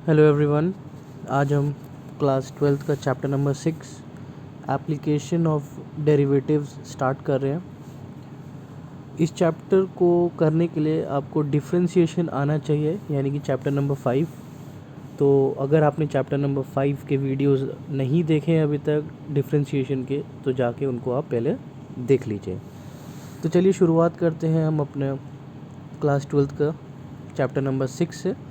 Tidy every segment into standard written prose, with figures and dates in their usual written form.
Hello everyone. आज हम class 12th का chapter number 6 application of derivatives start कर रहे हैं। इस चैप्टर को करने के लिए आपको डिफरेंशिएशन आना चाहिए, यानी कि चैप्टर नंबर 5। तो अगर आपने चैप्टर नंबर 5 के वीडियोस नहीं देखे हैं अभी तक डिफरेंशिएशन के, तो जाके उनको आप पहले देख लीजिए। तो चलिए शुरुआत करते हैं हम अपने क्लास 12th का चैप्टर नंबर 6 से।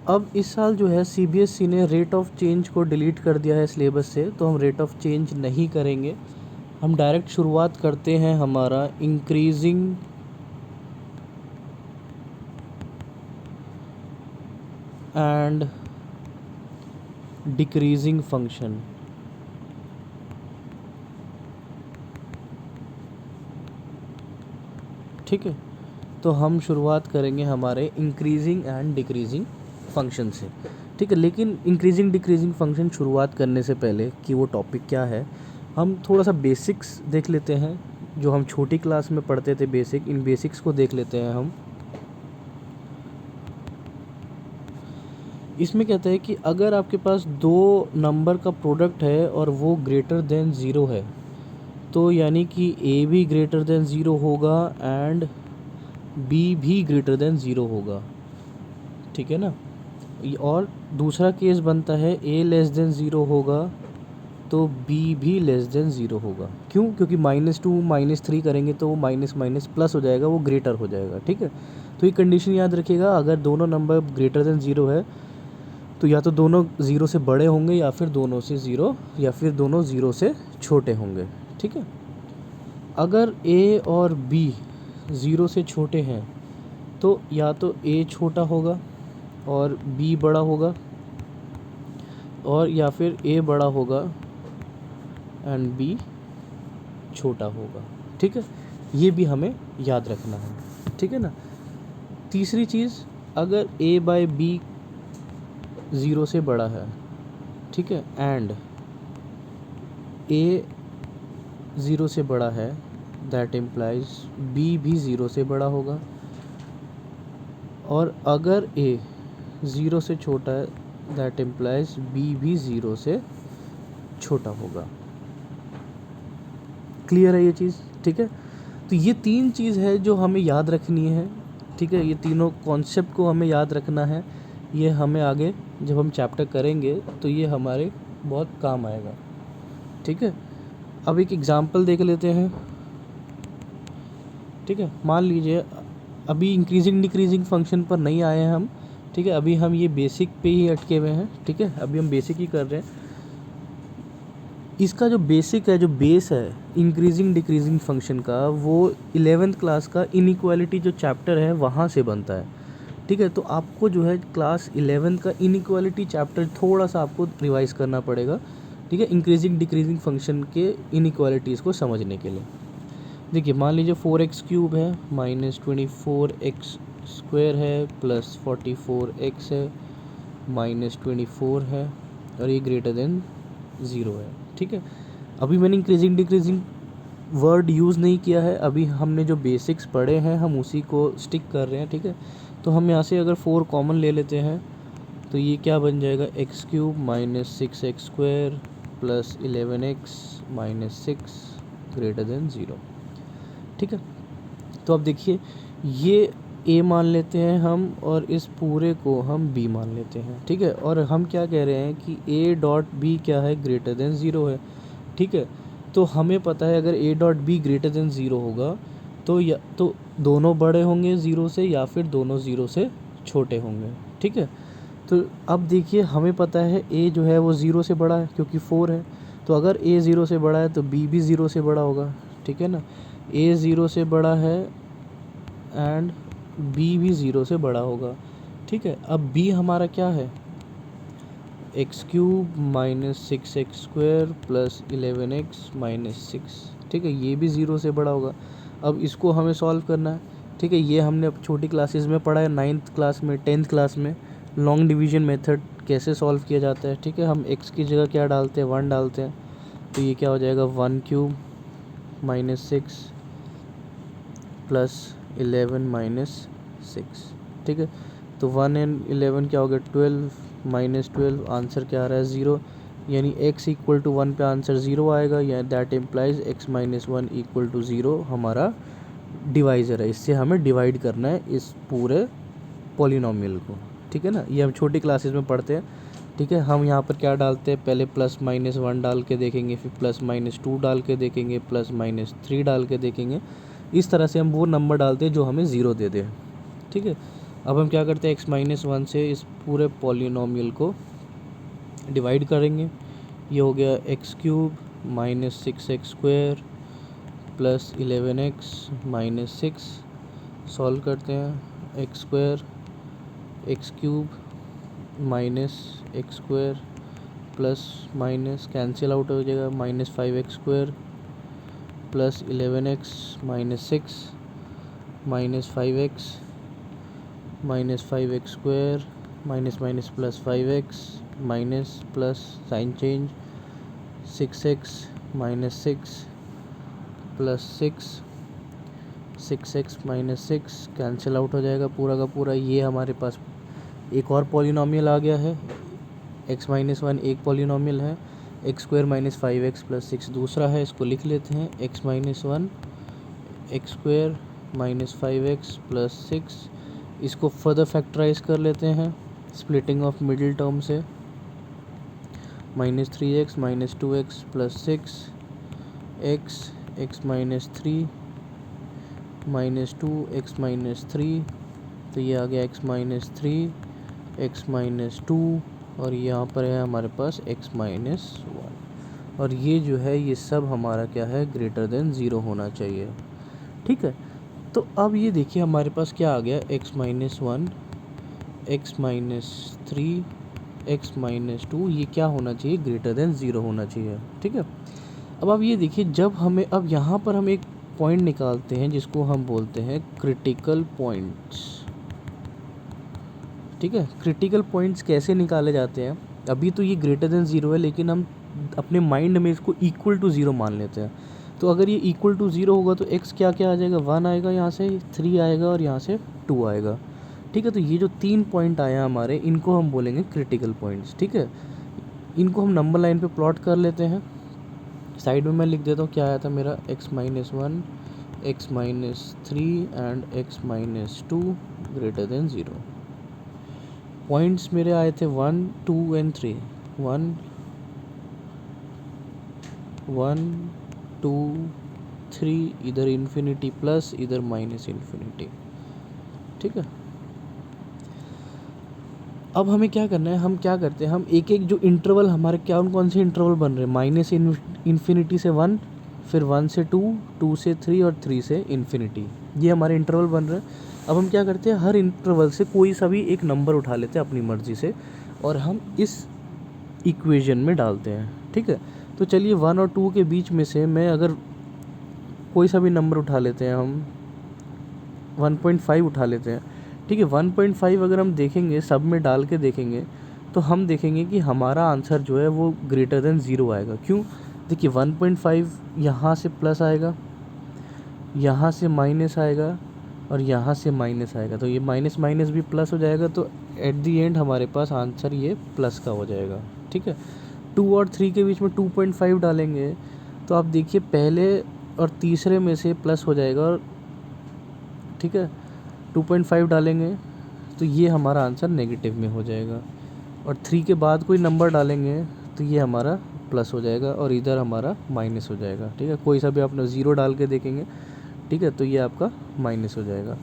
अब इस साल जो है सीबीएसई ने रेट ऑफ चेंज को डिलीट कर दिया है सिलेबस से, तो हम रेट ऑफ चेंज नहीं करेंगे। हम डायरेक्ट शुरुआत करते हैं हमारा इंक्रीजिंग एंड डिक्रीजिंग फंक्शन। ठीक है, तो हम शुरुआत करेंगे हमारे इंक्रीजिंग एंड डिक्रीजिंग फंक्शन से। ठीक है, लेकिन इंक्रीजिंग डिक्रीजिंग फंक्शन शुरुआत करने से पहले कि वो टॉपिक क्या है, हम थोड़ा सा बेसिक्स देख लेते हैं। जो हम छोटी क्लास में पढ़ते थे बेसिक, इन बेसिक्स को देख लेते हैं हम। इसमें कहता है कि अगर आपके पास दो नंबर का प्रोडक्ट है और वो ग्रेटर देन ज़ीरो है, तो यानी कि ए भी ग्रेटर देन ज़ीरो होगा एंड बी भी ग्रेटर देन ज़ीरो होगा। ठीक है ना। और दूसरा केस बनता है ए लेस देन ज़ीरो होगा तो बी भी लेस देन ज़ीरो होगा। क्यों? क्योंकि -2 -3 करेंगे तो वो माइनस माइनस प्लस हो जाएगा, वो ग्रेटर हो जाएगा। ठीक है, तो ये कंडीशन याद रखिएगा। अगर दोनों नंबर ग्रेटर देन ज़ीरो है तो या तो दोनों ज़ीरो से बड़े होंगे या फिर दोनों ज़ीरो से छोटे होंगे। ठीक है, अगर ए और बी ज़ीरो से छोटे हैं तो या तो ए छोटा होगा और बी बड़ा होगा, और या फिर ए बड़ा होगा एंड बी छोटा होगा। ठीक है, ये भी हमें याद रखना है। ठीक है ना। तीसरी चीज़, अगर ए बाय बी ज़ीरो से बड़ा है, ठीक है, एंड ए ज़ीरो से बड़ा है, दैट इम्प्लाइज बी भी ज़ीरो से बड़ा होगा। और अगर ए ज़ीरो से छोटा है, दैट इम्प्लाइज बी भी ज़ीरो से छोटा होगा। क्लियर है ये चीज़? ठीक है, तो ये तीन चीज़ है जो हमें याद रखनी है। ठीक है, ये तीनों कॉन्सेप्ट को हमें याद रखना है। ये हमें आगे जब हम चैप्टर करेंगे तो ये हमारे बहुत काम आएगा। ठीक है, अब एक एग्ज़ाम्पल देख लेते हैं। ठीक है, मान लीजिए अभी इंक्रीजिंग डिक्रीजिंग फंक्शन पर नहीं आए हैं हम। ठीक है, अभी हम ये बेसिक पे ही अटके हुए हैं। ठीक है, अभी हम बेसिक ही कर रहे हैं। इसका जो बेसिक है, जो बेस है इंक्रीजिंग डिक्रीजिंग फंक्शन का, वो 11th क्लास का इनइक्वालिटी जो चैप्टर है वहाँ से बनता है। ठीक है, तो आपको जो है क्लास 11th का इनइक्वालिटी चैप्टर थोड़ा सा आपको रिवाइज़ करना पड़ेगा। ठीक है, इंक्रीजिंग डिक्रीजिंग फंक्शन के इनइक्वालिटीज़ को समझने के लिए। देखिए, मान लीजिए 4x³ है, -24x² है, +44x है, -24 है, और ये ग्रेटर देन ज़ीरो है। ठीक है, अभी मैंने इंक्रीजिंग डिक्रीजिंग वर्ड यूज़ नहीं किया है। अभी हमने जो बेसिक्स पढ़े हैं हम उसी को स्टिक कर रहे हैं। ठीक है, तो हम यहाँ से अगर 4 कॉमन ले लेते हैं तो ये क्या बन जाएगा, x³ -6x² +11x -6 greater than zero. ठीक है, तो अब देखिए, ये a मान लेते हैं हम और इस पूरे को हम b मान लेते हैं। ठीक है, और हम क्या कह रहे हैं कि a डॉट b क्या है, ग्रेटर देन ज़ीरो है। ठीक है, तो हमें पता है अगर a dot b greater than zero होगा तो या तो दोनों बड़े होंगे ज़ीरो से या फिर दोनों ज़ीरो से छोटे होंगे। ठीक है, तो अब देखिए, हमें पता है a जो है वो ज़ीरो से बड़ा है क्योंकि 4 है। तो अगर a ज़ीरो से बड़ा है तो b भी ज़ीरो से बड़ा होगा। ठीक है ना, a ज़ीरो से बड़ा है एंड b भी ज़ीरो से बड़ा होगा। ठीक है, अब b हमारा क्या है, x³ -6x² +11x -6। ठीक है, ये भी ज़ीरो से बड़ा होगा। अब इसको हमें सॉल्व करना है। ठीक है, ये हमने अब छोटी क्लासेस में पढ़ा है, 9th क्लास में, 10th क्लास में लॉन्ग डिवीज़न मेथड कैसे सॉल्व किया जाता है। ठीक है, हम x की जगह क्या डालते हैं, 1 डालते हैं, तो ये क्या हो जाएगा, 1³ -6 +11 -6। ठीक है, तो 1 एंड 11 क्या हो गया 12 माइनस 12, आंसर क्या आ रहा है 0, यानी x इक्वल टू 1 पे आंसर 0 आएगा, या that implies x minus 1 equal to 0 हमारा डिवाइज़र है। इससे हमें डिवाइड करना है इस पूरे पॉलिनोमियल को, ठीक है ना। ये हम छोटी क्लासेस में पढ़ते हैं, ठीक है। हम यहाँ पर क्या डालते हैं, पहले प्लस माइनस 1 डाल के देखेंगे, फिर प्लस माइनस 2 डाल के देखेंगे, प्लस माइनस 3 डाल के देखेंगे। इस तरह से हम वो नंबर डालते हैं जो हमें 0 दे दे, ठीक है। अब हम क्या करते हैं, x माइनस 1 से इस पूरे पॉलिनोमियल को डिवाइड करेंगे। ये हो गया x cube minus 6x square plus 11x minus 6, solve करते हैं, x square x cube minus x square plus minus cancel out हो जाएगा, minus 5x square plus 11x minus 6 minus 5x square minus minus plus 5x minus plus sign change 6x minus 6 plus 6x minus 6 cancel out हो जाएगा पूरा का पूरा। ये हमारे पास एक और पॉलिनोमियल आ गया है, x माइनस 1 एक पॉलिनोमियल है, x square minus 5x plus 6 दूसरा है। इसको लिख लेते हैं, x minus 1 x square minus 5x plus 6, इसको फर्दर फैक्टराइज कर लेते हैं स्प्लिटिंग ऑफ मिडिल टर्म से, minus 3x minus 2x plus 6 x minus 3 minus 2 x minus 3, तो ये आ गया x माइनस 3 x माइनस 2, और यहाँ पर है हमारे पास x माइनस 1, और ये जो है ये सब हमारा क्या है, ग्रेटर देन 0 होना चाहिए, ठीक है। तो अब ये देखिए हमारे पास क्या आ गया, x minus 1 x minus 3 x minus 2, ये क्या होना चाहिए, ग्रेटर देन 0 होना चाहिए, ठीक है। अब आप ये देखिए, जब हमें अब यहाँ पर हम एक पॉइंट निकालते हैं जिसको हम बोलते हैं क्रिटिकल पॉइंट्स, ठीक है। क्रिटिकल पॉइंट्स कैसे निकाले जाते हैं, अभी तो ये ग्रेटर देन 0 है, लेकिन हम अपने माइंड में इसको इक्वल टू 0 मान लेते हैं। तो अगर ये इक्वल टू 0 होगा तो x क्या क्या आ जाएगा, 1 आएगा, यहाँ से 3 आएगा और यहाँ से 2 आएगा, ठीक है। तो ये जो 3 पॉइंट आए हैं हमारे, इनको हम बोलेंगे क्रिटिकल पॉइंट्स, ठीक है। इनको हम नंबर लाइन पे प्लॉट कर लेते हैं। साइड में मैं लिख देता हूँ क्या आया था मेरा, x minus 1 x minus 3 and x minus 2 greater than 0। Points मेरे आए थे 1 2 एंड 3, 1 2 3, इधर इन्फिनिटी प्लस इधर माइनस इन्फिनिटी, ठीक है। अब हमें क्या करना है, हम क्या करते हैं, हम एक एक जो इंटरवल हमारे क्या कौन से इंटरवल बन रहे हैं, माइनस इन्फिनिटी से 1, फिर 1 से 2, 2 से 3 और 3 से इन्फिनिटी, ये हमारे इंटरवल बन रहे हैं। अब हम क्या करते हैं, हर इंटरवल से कोई सा भी एक नंबर उठा लेते हैं अपनी मर्ज़ी से, और हम इस इक्वेशन में डालते हैं, ठीक है। तो चलिए 1 और 2 के बीच में से मैं अगर कोई सा भी नंबर उठा लेते हैं, हम 1.5 उठा लेते हैं, ठीक है। 1.5 अगर हम देखेंगे सब में डाल के देखेंगे तो हम देखेंगे कि हमारा आंसर जो है वो ग्रेटर देन 0 आएगा। क्यों, देखिए 1.5 यहाँ से प्लस आएगा, यहाँ से माइनस आएगा और यहाँ से माइनस आएगा, तो ये माइनस माइनस भी प्लस हो जाएगा, तो एट दी एंड हमारे पास आंसर ये प्लस का हो जाएगा, ठीक है। 2 और 3 के बीच में 2.5 डालेंगे तो आप देखिए पहले और तीसरे में से प्लस हो जाएगा, और ठीक है 2.5 डालेंगे तो ये हमारा आंसर नेगेटिव में हो जाएगा, और 3 के बाद कोई नंबर डालेंगे तो ये हमारा प्लस हो जाएगा और इधर हमारा माइनस हो जाएगा, ठीक है। कोई सा भी आप 0 डाल के देखेंगे, ठीक है, तो ये आपका माइनस हो जाएगा।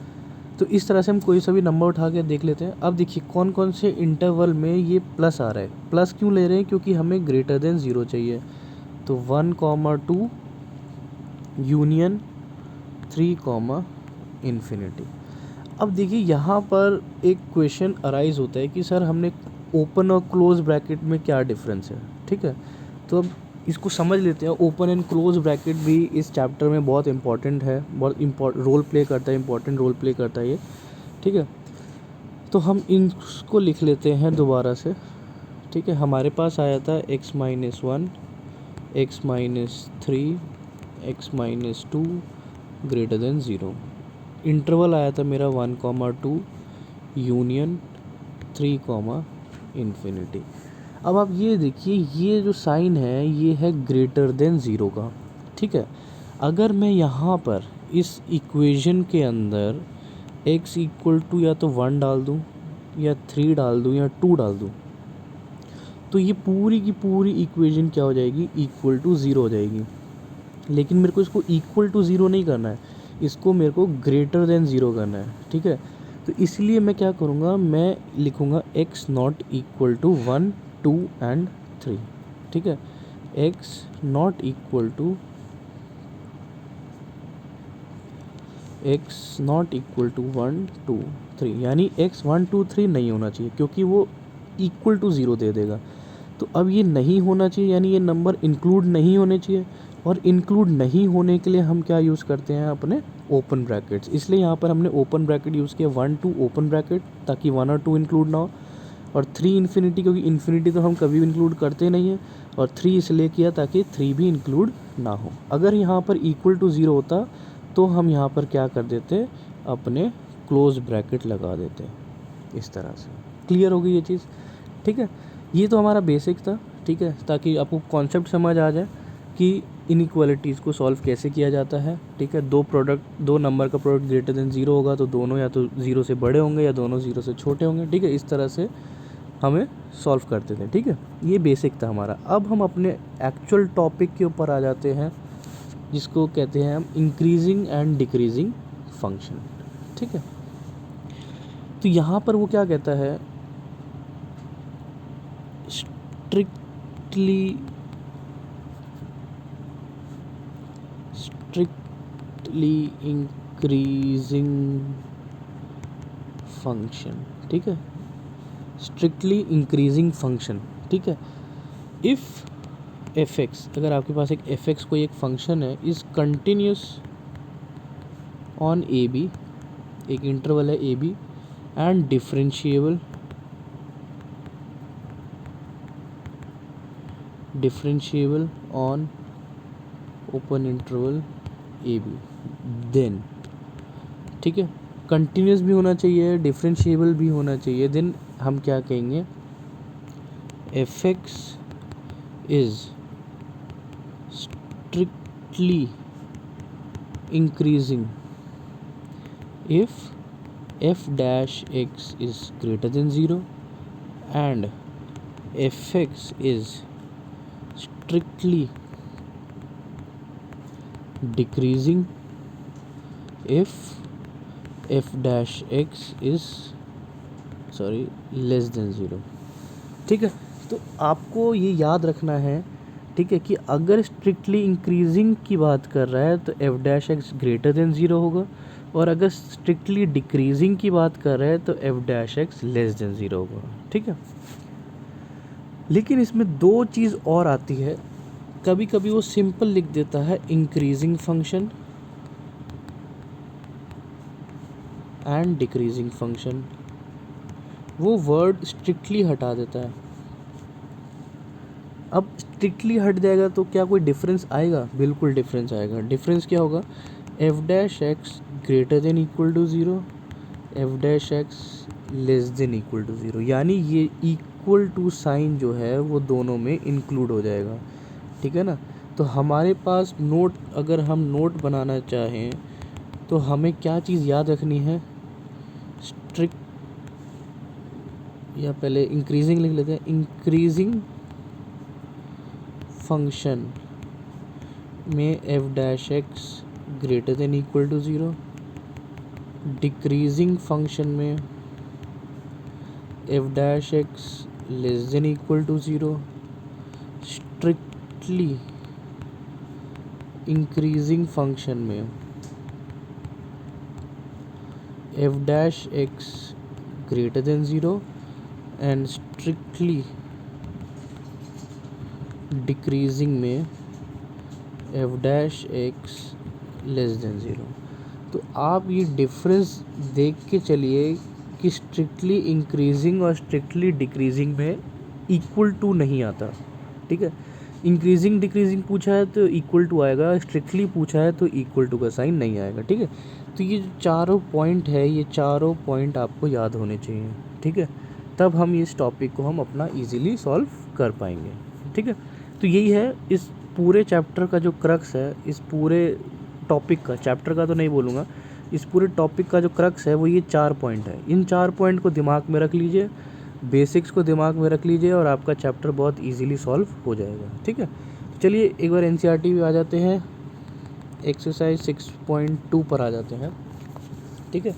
तो इस तरह से हम कोई सा भी नंबर उठा के देख लेते हैं। अब देखिए कौन कौन से इंटरवल में ये प्लस आ रहा है, प्लस क्यों ले रहे हैं, क्योंकि हमें ग्रेटर देन 0 चाहिए। तो 1, 2 यूनियन 3, इन्फिनिटी। अब देखिए यहाँ पर एक क्वेश्चन अराइज होता है कि सर हमने ओपन और क्लोज ब्रैकेट में क्या डिफरेंस है, ठीक है। तो अब इसको समझ लेते हैं। ओपन एंड क्लोज ब्रैकेट भी इस चैप्टर में बहुत इंपॉर्टेंट है, बहुत रोल प्ले करता है, इंपॉर्टेंट रोल प्ले करता है ये, ठीक है। तो हम इसको लिख लेते हैं दोबारा से, ठीक है। हमारे पास आया था x minus 1 x minus 3 x minus 2 greater than 0। Interval आया था मेरा 1, 2 यूनियन 3 कॉमा इन्फिनिटी। अब आप ये देखिए, ये जो साइन है ये है ग्रेटर देन ज़ीरो का, ठीक है। अगर मैं यहाँ पर इस इक्वेशन के अंदर x इक्वल टू या तो 1 डाल दूँ या 3 डाल दूँ या 2 डाल दूँ, तो ये पूरी की पूरी इक्वेशन क्या हो जाएगी, इक्वल टू ज़ीरो हो जाएगी। लेकिन मेरे को इसको इक्वल टू ज़ीरो नहीं करना है, इसको मेरे को ग्रेटर देन ज़ीरो करना है, ठीक है। तो इसलिए मैं क्या करूँगा, मैं लिखूँगा x not equal to 1, 2 and 3, ठीक है। x नॉट इक्वल टू 1, 2, 3, यानी x 1, 2, 3 नहीं होना चाहिए क्योंकि वो इक्वल टू ज़ीरो दे देगा। तो अब ये नहीं होना चाहिए, यानी ये नंबर इंक्लूड नहीं होने चाहिए, और इंक्लूड नहीं होने के लिए हम क्या यूज़ करते हैं, अपने ओपन ब्रैकेट्स। इसलिए यहाँ पर हमने ओपन ब्रैकेट यूज़ किया, 1, 2 ओपन ब्रैकेट, ताकि 1 और 2 इंक्लूड ना हो, और 3 इन्फिनिटी, क्योंकि इन्फिनिटी तो हम कभी भी इंक्लूड करते नहीं हैं, और 3 इसलिए किया ताकि 3 भी इंक्लूड ना हो। अगर यहाँ पर इक्वल टू ज़ीरो होता तो हम यहाँ पर क्या कर देते, अपने क्लोज ब्रैकेट लगा देते, इस तरह से। क्लियर हो गई ये चीज़, ठीक है। ये तो हमारा बेसिक था, ठीक है, ताकि आपको कॉन्सेप्ट समझ आ जाए कि इनइक्वालिटीज़ को सॉल्व कैसे किया जाता है, ठीक है। दो नंबर का प्रोडक्ट ग्रेटर देन ज़ीरो होगा तो दोनों या तो ज़ीरो से बड़े होंगे या दोनों ज़ीरो से छोटे होंगे, ठीक है। इस तरह से हमें सॉल्व करते थे, ठीक है। ये बेसिक था हमारा। अब हम अपने एक्चुअल टॉपिक के ऊपर आ जाते हैं, जिसको कहते हैं हम इंक्रीजिंग एंड डिक्रीजिंग फंक्शन, ठीक है। तो यहाँ पर वो क्या कहता है, स्ट्रिक्टली इंक्रीजिंग फंक्शन, ठीक है, स्ट्रिक्टली इंक्रीजिंग फंक्शन, ठीक है। इफ़ एफ एक्स, अगर आपके पास एक एफ एक्स कोई एक फंक्शन है, is continuous on A B, एक इंटरवल है A B, and differentiable on open interval A B, then, ठीक है, कंटिन्यूस भी होना चाहिए, डिफरेंशिएबल भी होना चाहिए, देन हम क्या कहेंगे, F x is strictly increasing if f dash x is greater than 0 and fx is strictly decreasing if f dash x is less than 0, ठीक है। तो आपको ये याद रखना है, ठीक है, कि अगर स्ट्रिक्टली इंक्रीजिंग की बात कर रहा है तो F dash x greater than zero होगा, और अगर स्ट्रिक्टली डिक्रीजिंग की बात कर रहे हैं तो F dash x less than zero होगा, ठीक है। लेकिन इसमें दो चीज़ और आती है, कभी कभी वो सिंपल लिख देता है increasing function and decreasing function, वो वर्ड स्ट्रिक्टली हटा देता है। अब स्ट्रिक्टली हट जाएगा तो क्या कोई डिफरेंस आएगा, बिल्कुल डिफरेंस आएगा। डिफरेंस क्या होगा, f dash x greater than equal to zero, f dash x less than equal to zero, यानी ये इक्वल टू साइन जो है वो दोनों में इंक्लूड हो जाएगा, ठीक है ना। तो हमारे पास नोट, अगर हम नोट बनाना चाहें तो हमें क्या चीज़ याद रखनी है, स्ट्रिक्ट, या पहले इंक्रीजिंग लिख लेते हैं, इंक्रीजिंग फंक्शन में F dash x greater than equal to zero, decreasing function में F dash x less than equal to zero, strictly increasing function में F dash x greater than zero and strictly decreasing में F dash x less than zero. तो आप ये difference देख के चलिए कि स्ट्रिक्टली इंक्रीजिंग और स्ट्रिक्टली डिक्रीजिंग में इक्वल टू नहीं आता, ठीक है। इंक्रीजिंग डिक्रीजिंग पूछा है तो इक्वल टू आएगा, स्ट्रिक्टली पूछा है तो इक्वल टू का साइन नहीं आएगा, ठीक है। तो ये जो चारों पॉइंट है, ये चारों पॉइंट आपको याद होने चाहिए, ठीक है, तब हम इस टॉपिक को हम अपना इजीली सॉल्व कर पाएंगे, ठीक है। तो यही है इस पूरे चैप्टर का जो क्रक्स है, इस पूरे टॉपिक का, चैप्टर का तो नहीं बोलूँगा, इस पूरे टॉपिक का जो क्रक्स है वो ये 4 पॉइंट है। इन 4 पॉइंट को दिमाग में रख लीजिए, बेसिक्स को दिमाग में रख लीजिए और आपका चैप्टर बहुत ईजिली सॉल्व हो जाएगा, ठीक है। तो चलिए एक बार एनसीईआरटी भी आ जाते हैं, एक्सरसाइज 6.2 पर आ जाते हैं, ठीक है।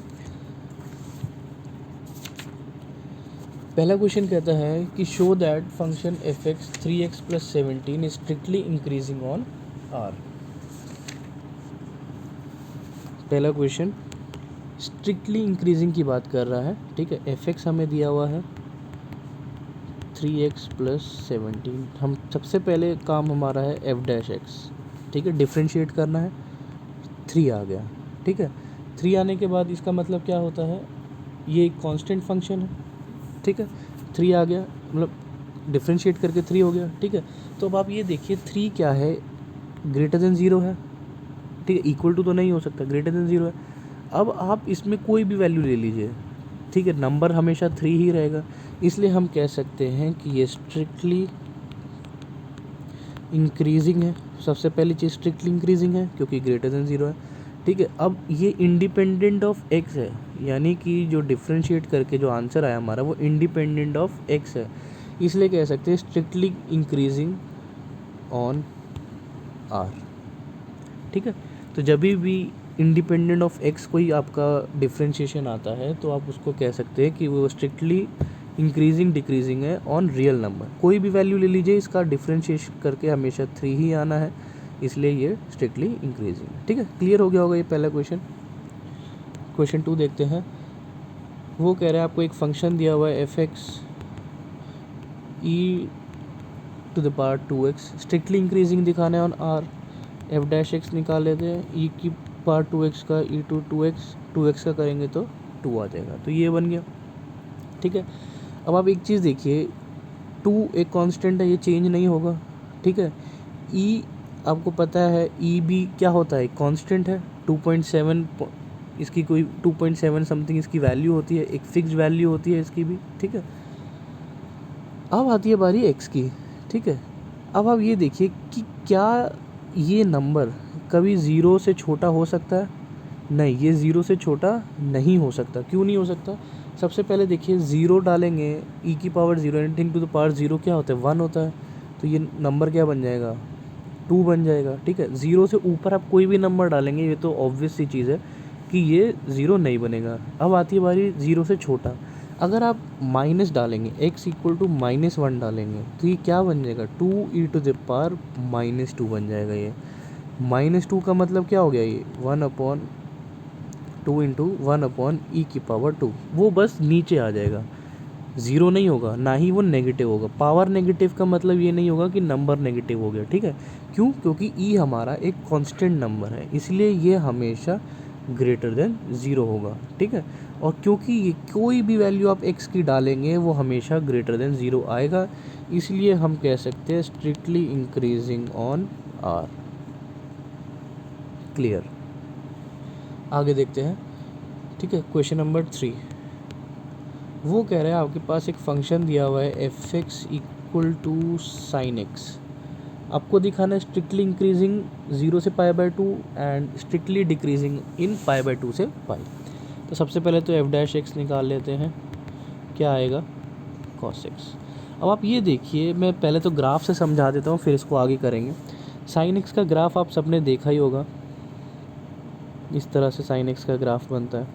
पहला क्वेश्चन कहता है कि show that function f x 3x + 17 is strictly increasing on R. पहला क्वेश्चन स्ट्रिक्टली इंक्रीजिंग की बात कर रहा है, ठीक है। एफ एक्स हमें दिया हुआ है 3x + 17। हम सबसे पहले काम हमारा है f'(x), ठीक है, डिफ्रेंशिएट करना है। 3 आ गया, ठीक है। 3 आने के बाद इसका मतलब क्या होता है, ये एक कांस्टेंट फंक्शन है, ठीक है। 3 आ गया मतलब डिफ्रेंशिएट करके 3 हो गया, ठीक है। तो अब आप ये देखिए 3 क्या है, ग्रेटर देन 0 है, ठीक है। इक्वल टू तो नहीं हो सकता, ग्रेटर देन 0 है। अब आप इसमें कोई भी वैल्यू ले लीजिए, ठीक है, नंबर हमेशा 3 ही रहेगा, इसलिए हम कह सकते हैं कि ये स्ट्रिक्टली इंक्रीजिंग है। सबसे पहली चीज़ स्ट्रिक्टली इंक्रीजिंग है क्योंकि ग्रेटर देन 0 है, ठीक है। अब ये इंडिपेंडेंट ऑफ x है, यानी कि जो डिफ्रेंशिएट करके जो आंसर आया हमारा वो इंडिपेंडेंट ऑफ x है, इसलिए कह सकते हैं स्ट्रिक्टली इंक्रीजिंग ऑन r, ठीक है। तो जब भी इंडिपेंडेंट ऑफ x कोई आपका डिफ्रेंशिएशन आता है तो आप उसको कह सकते हैं कि वो स्ट्रिक्टली इंक्रीजिंग डिक्रीजिंग है ऑन रियल नंबर। कोई भी वैल्यू ले लीजिए, इसका डिफ्रेंशिएशन करके हमेशा 3 ही आना है, इसलिए ये स्ट्रिक्टली इंक्रीजिंग है, ठीक है। क्लियर हो गया होगा ये पहला क्वेश्चन। क्वेश्चन 2 देखते हैं। वो कह रहा है आपको एक फंक्शन दिया हुआ है f(x) e⁻² 2x, strictly increasing दिखाना है ऑन r। f'(x) निकाल लेते हैं, e⁻² का e⁻²x 2x का करेंगे तो 2 आ जाएगा, तो ये बन गया, ठीक है। अब आप एक चीज़ देखिए, 2 एक कांस्टेंट है, ये चेंज नहीं होगा, ठीक है। e आपको पता है e भी क्या होता है, कांस्टेंट है, 2.7 इसकी कोई 2.7 समथिंग इसकी वैल्यू होती है, एक फिक्स्ड वैल्यू होती है इसकी भी, ठीक है। अब आती है बारी x की, ठीक है। अब आप ये देखिए कि क्या ये नंबर कभी 0 से छोटा हो सकता है? नहीं, ये 0 से छोटा नहीं हो सकता। क्यों नहीं हो सकता? सबसे पहले देखिए 0 डालेंगे, e⁻0 anything to the power 0 क्या होता है, 1 होता है, तो ये नंबर क्या बन जाएगा, 2 बन जाएगा, ठीक है। 0 से ऊपर आप कोई भी नंबर डालेंगे, ये तो ऑब्वियस सी चीज़ है कि ये 0 नहीं बनेगा। अब आती है बारी 0 से छोटा। अगर आप माइनस डालेंगे, x = -1 डालेंगे, तो ये क्या बन जाएगा, 2e⁻² बन जाएगा। ये -2 का मतलब क्या हो गया, ये 1/2 × 1/e⁻², वो बस नीचे आ जाएगा, 0 नहीं होगा, ना ही वो नेगेटिव होगा। पावर नेगेटिव का मतलब ये नहीं होगा कि नंबर नेगेटिव हो गया, ठीक है। क्यों? क्योंकि e हमारा एक कांस्टेंट नंबर है, इसलिए ये हमेशा ग्रेटर देन 0 होगा, ठीक है। और क्योंकि ये कोई भी वैल्यू आप x की डालेंगे वो हमेशा ग्रेटर देन 0 आएगा, इसलिए हम कह सकते हैं strictly increasing on r। Clear? आगे देखते हैं, ठीक है। क्वेश्चन नंबर 3, वो कह रहा है आपके पास एक फंक्शन दिया हुआ है f(x) = sin x। आपको दिखाना है स्ट्रिक्टली इंक्रीजिंग 0 से π/2 एंड स्ट्रिक्टली डिक्रीजिंग इन π/2 से π। तो सबसे पहले तो f'(x) निकाल लेते हैं, क्या आएगा, cos x। अब आप ये देखिए, मैं पहले तो ग्राफ से समझा देता हूँ, फिर इसको आगे करेंगे। sin x का ग्राफ आप सबने देखा ही होगा, इस तरह से sin x का ग्राफ बनता है,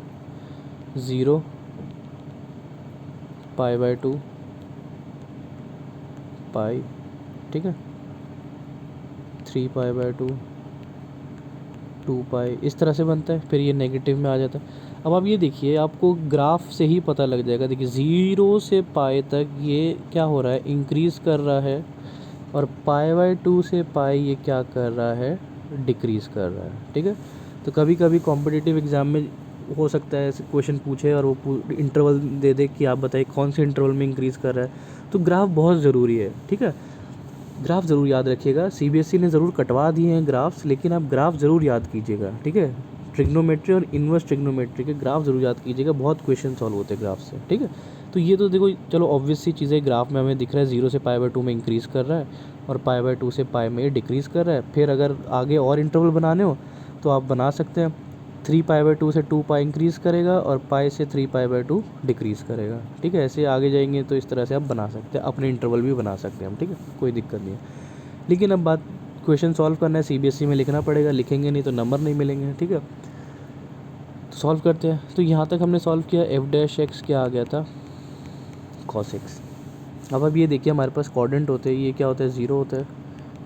0 π/2 π, ठीक है, 3 π/2 2π, इस तरह से बनता है, फिर ये नेगेटिव में आ जाता है। अब आप ये देखिए, आपको ग्राफ से ही पता लग जाएगा। देखिए 0 से π तक ये क्या हो रहा है, इंक्रीज़ कर रहा है, और π/2 से π ये क्या कर रहा है, डिक्रीज़ कर रहा है, ठीक है। तो कभी कभी कॉम्पिटिटिव एग्ज़ाम में हो सकता है ऐसे क्वेश्चन पूछे और वो इंटरवल दे दे कि आप बताइए कौन से इंटरवल में इंक्रीज़ कर रहा है। तो ग्राफ बहुत ज़रूरी है, ठीक है। ग्राफ ज़रूर याद रखिएगा, CBSE ने ज़रूर कटवा दिए हैं ग्राफ्स, लेकिन आप ग्राफ ज़रूर याद कीजिएगा, ठीक है। ट्रिग्नोमेट्री और इन्वर्स ट्रिग्नोमेट्री के ग्राफ जरूर याद कीजिएगा, बहुत क्वेश्चन सॉल्व होते हैं ग्राफ से, ठीक है। तो ये तो देखो चलो ऑब्वियस सी चीज़ें, ग्राफ में हमें दिख रहा है 0 से π/2 में इंक्रीज़ कर रहा है और π/2 से पाई में डिक्रीज़ कर रहा है। फिर अगर आगे और इंटरवल बनाने हो तो आप बना सकते हैं, 3π/2 से 2π इंक्रीज़ करेगा और पाई से 3π/2 डिक्रीज़ करेगा, ठीक है। ऐसे आगे जाएंगे तो इस तरह से आप बना सकते हैं, अपने इंटरवल भी बना सकते हैं हम, ठीक है, कोई दिक्कत नहीं है। लेकिन अब बात क्वेश्चन सॉल्व करना है, CBSE में लिखना पड़ेगा, लिखेंगे नहीं तो नंबर नहीं मिलेंगे, ठीक है। तो सॉल्व करते हैं। तो यहाँ तक हमने सॉल्व किया, f' क्या आ गया था, cos x। अब ये देखिए हमारे पास क्वाड्रेंट होते हैं, ये क्या होता है 0 होता है,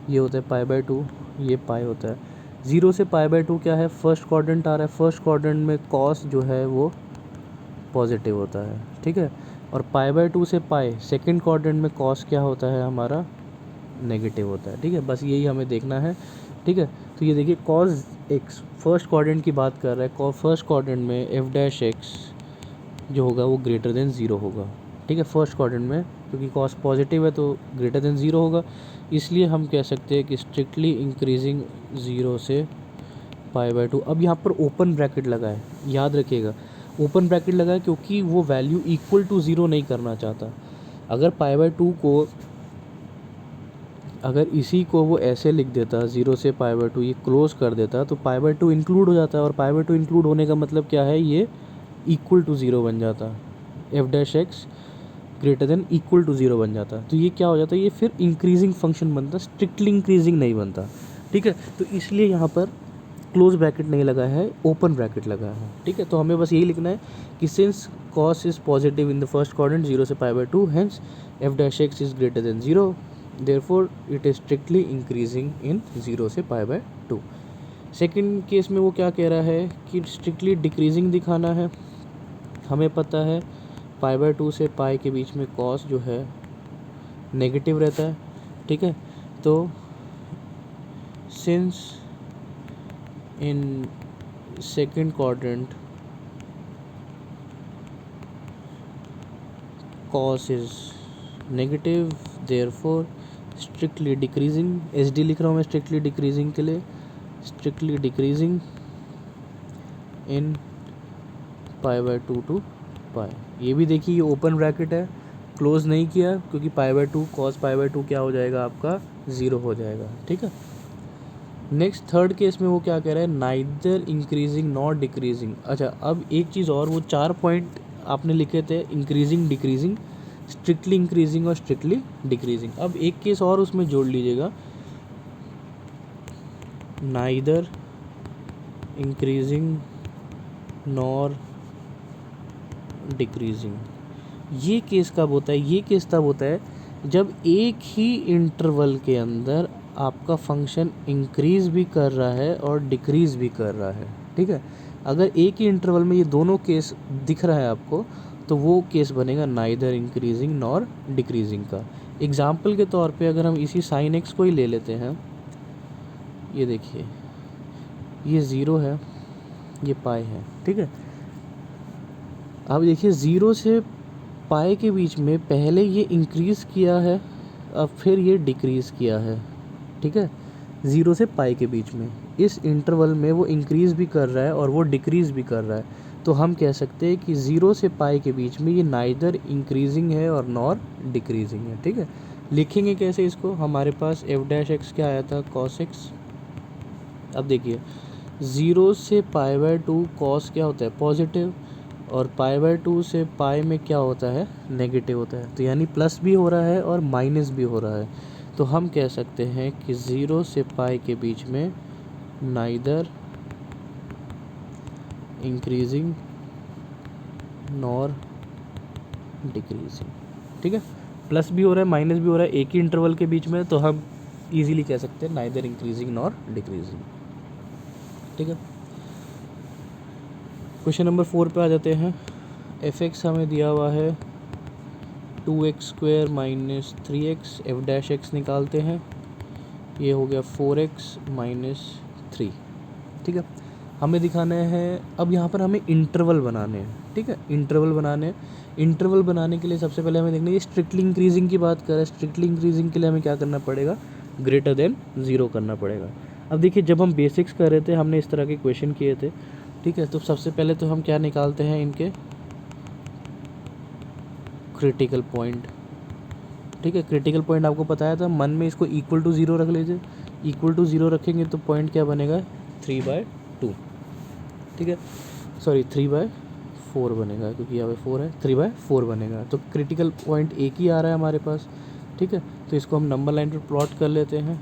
ये होता है π/2, ये पाई होता है। 0 से π/2 क्या है, फर्स्ट क्वाड्रेंट आ रहा है, फर्स्ट क्वाड्रेंट में cos जो है वो पॉजिटिव होता है, ठीक है। और π/2 से पाई सेकेंड क्वाड्रेंट में cos क्या होता है हमारा, नेगेटिव होता है, ठीक है। बस यही हमें देखना है, ठीक है। तो ये देखिए cos x फर्स्ट क्वाड्रेंट की बात कर रहा है, फर्स्ट क्वाड्रेंट में f' जो होगा वो ग्रेटर देन 0 होगा, ठीक है, फर्स्ट क्वाड्रेंट में, क्योंकि cos पॉजिटिव है तो ग्रेटर देन 0 होगा। इसलिए हम कह सकते हैं कि स्ट्रिक्टली इंक्रीजिंग 0 से π/2। अब यहाँ पर ओपन ब्रैकेट लगा है, याद रखिएगा ओपन ब्रैकेट लगा है क्योंकि वो वैल्यू इक्वल टू 0 नहीं करना चाहता। अगर π/2 को, अगर इसी को वो ऐसे लिख देता 0 से π/2, ये क्लोज कर देता तो π/2 इंक्लूड हो जाता है, और π/2 इंक्लूड होने का मतलब क्या है, ये इक्वल टू 0 बन जाता, f' greater than equal to 0 बन जाता। तो ये क्या हो जाता है, ये फिर इंक्रीजिंग फंक्शन बनता, स्ट्रिक्टली इंक्रीजिंग नहीं बनता, ठीक है। तो इसलिए यहाँ पर क्लोज ब्रैकेट नहीं लगा है, ओपन ब्रैकेट लगा है, ठीक है। तो हमें बस यही लिखना है कि since cos is positive in the first quadrant 0 से π/2, hence f' is greater than 0, therefore it is strictly increasing in 0 से π/2। सेकेंड केस में वो क्या कह रहा है कि स्ट्रिक्टली डिक्रीजिंग दिखाना है। हमें पता है π/2 से पाई के बीच में cos जो है नेगेटिव रहता है, ठीक है। तो since in second quadrant cos is negative, therefore strictly decreasing, SD लिख रहा हूँ मैं स्ट्रिक्टली डिक्रीजिंग के लिए, स्ट्रिक्टली डिक्रीजिंग इन π/2 टू पाई। ये भी देखिए ये ओपन ब्रैकेट है, क्लोज नहीं किया क्योंकि π/2 cos π/2 क्या हो जाएगा आपका 0 हो जाएगा, ठीक है। नेक्स्ट थर्ड केस में वो क्या कह रहा है, नाइदर इंक्रीजिंग नॉट डिक्रीजिंग। अच्छा अब एक चीज़ और, वो 4 पॉइंट आपने लिखे थे, इंक्रीजिंग, डिक्रीजिंग, स्ट्रिक्टली इंक्रीजिंग और स्ट्रिक्टली डिक्रीजिंग। अब एक केस और उसमें जोड़ लीजिएगा, नाइदर इंक्रीजिंग नॉर डिक्रीजिंग। ये केस कब होता है, ये केस तब होता है जब एक ही इंटरवल के अंदर आपका फंक्शन इंक्रीज़ भी कर रहा है और डिक्रीज़ भी कर रहा है, ठीक है। अगर एक ही इंटरवल में ये दोनों केस दिख रहा है आपको तो वो केस बनेगा नाइदर इंक्रीजिंग नॉर डिक्रीजिंग का। एग्जाम्पल के तौर पे अगर हम इसी sin x को ही ले लेते हैं, ये देखिए ये 0 है, ये पाई है, ठीक है। अब देखिए 0 से पाई के बीच में पहले ये इंक्रीज़ किया है, अब फिर ये डिक्रीज़ किया है, ठीक है। 0 से पाई के बीच में इस इंटरवल में वो इंक्रीज़ भी कर रहा है और वो डिक्रीज़ भी कर रहा है, तो हम कह सकते हैं कि 0 से पाई के बीच में ये नाइदर इंक्रीजिंग है और नॉर डिक्रीजिंग है, ठीक है। लिखेंगे कैसे इसको, हमारे पास f' क्या आया था, cos x। अब देखिए 0 से π/2 cos क्या होता है, पॉजिटिव, और π/2 से पाई में क्या होता है, नेगेटिव होता है। तो यानी प्लस भी हो रहा है और माइनस भी हो रहा है। तो हम कह सकते हैं कि 0 से पाई के बीच में नाइदर इंक्रीजिंग नॉर डिक्रीजिंग, ठीक है। प्लस भी हो रहा है माइनस भी हो रहा है एक ही इंटरवल के बीच में, तो हम इजीली कह सकते हैं नाइदर इंक्रीजिंग नॉर डिक्रीजिंग, ठीक है। क्वेश्चन नंबर 4 पे आ जाते हैं। f(x) हमें दिया हुआ है 2x² माइनस 3x, f' निकालते हैं, ये हो गया 4x माइनस 3, ठीक है। हमें दिखाना है, अब यहाँ पर हमें इंटरवल बनाने हैं, ठीक है, इंटरवल बनाने हैं। इंटरवल बनाने के लिए सबसे पहले हमें देखना है, ये स्ट्रिक्टली इंक्रीजिंग की बात कर रहा है, स्ट्रिक्टली इंक्रीजिंग के लिए हमें क्या करना पड़ेगा, ग्रेटर देन 0 करना पड़ेगा। अब देखिए जब हम बेसिक्स कर रहे थे हमने इस तरह के क्वेश्चन किए थे, ठीक है। तो सबसे पहले तो हम क्या निकालते हैं, इनके क्रिटिकल पॉइंट, ठीक है। क्रिटिकल पॉइंट आपको बताया था, मन में इसको इक्वल टू ज़ीरो रख लीजिए। इक्वल टू ज़ीरो रखेंगे तो पॉइंट क्या बनेगा, 3/2, ठीक है। सॉरी 3/4 बनेगा, क्योंकि यहाँ पे 4 है, 3/4 बनेगा। तो क्रिटिकल पॉइंट एक ही आ रहा है हमारे पास, ठीक है। तो इसको हम नंबर लाइन पर प्लॉट कर लेते हैं।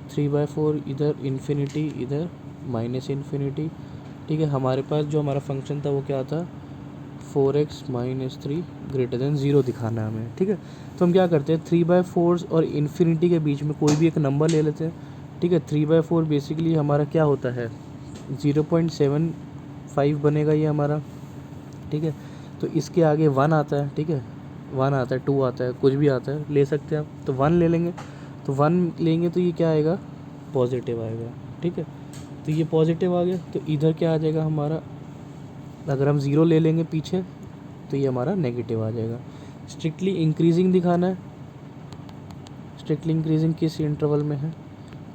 3/4 इधर इन्फिनिटी, इधर माइनस इन्फिनिटी, ठीक है। हमारे पास जो हमारा फंक्शन था वो क्या था, 4x - 3 > 0 दिखाना है हमें, ठीक है। तो हम क्या करते हैं, 3/4 और इन्फिनिटी के बीच में कोई भी एक नंबर ले लेते हैं, ठीक है। 3/4 बेसिकली हमारा क्या होता है, 0.75 बनेगा ये हमारा, ठीक है। तो इसके आगे 1 आता है, ठीक है, 1 आता है, 2 आता है, कुछ भी आता है, ले सकते हैं आप। तो 1 ले लेंगे, तो 1 लेंगे तो ये क्या आएगा, पॉजिटिव आएगा, ठीक है। तो ये पॉजिटिव आ गया, तो इधर क्या आ जाएगा हमारा, अगर हम 0 ले लेंगे पीछे तो ये हमारा नेगेटिव आ जाएगा। स्ट्रिक्टली इंक्रीजिंग दिखाना है। स्ट्रिक्टली इंक्रीजिंग किस इंटरवल में है,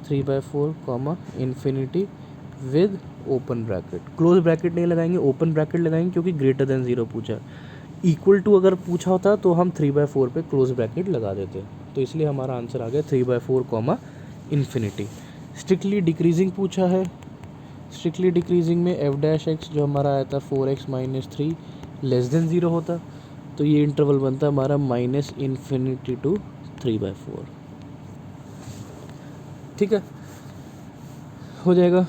3/4 infinity with open bracket. Close bracket नहीं लगाएंगे, ओपन ब्रैकेट लगाएंगे, क्योंकि > 0 पूछा। इक्वल टू अगर पूछा होता तो हम 3/4 पे क्लोज ब्रैकेट लगा देते, तो इसलिए हमारा आंसर आ गया 3/4 इन्फिनिटी। स्ट्रिक्टली डिक्रीजिंग पूछा है। स्ट्रिक्टली डिक्रीजिंग में f' जो हमारा आया था 4x - 3 < 0 होता, तो ये इंटरवल बनता हमारा -इन्फिनिटी टू 3/4, ठीक है। हो जाएगा।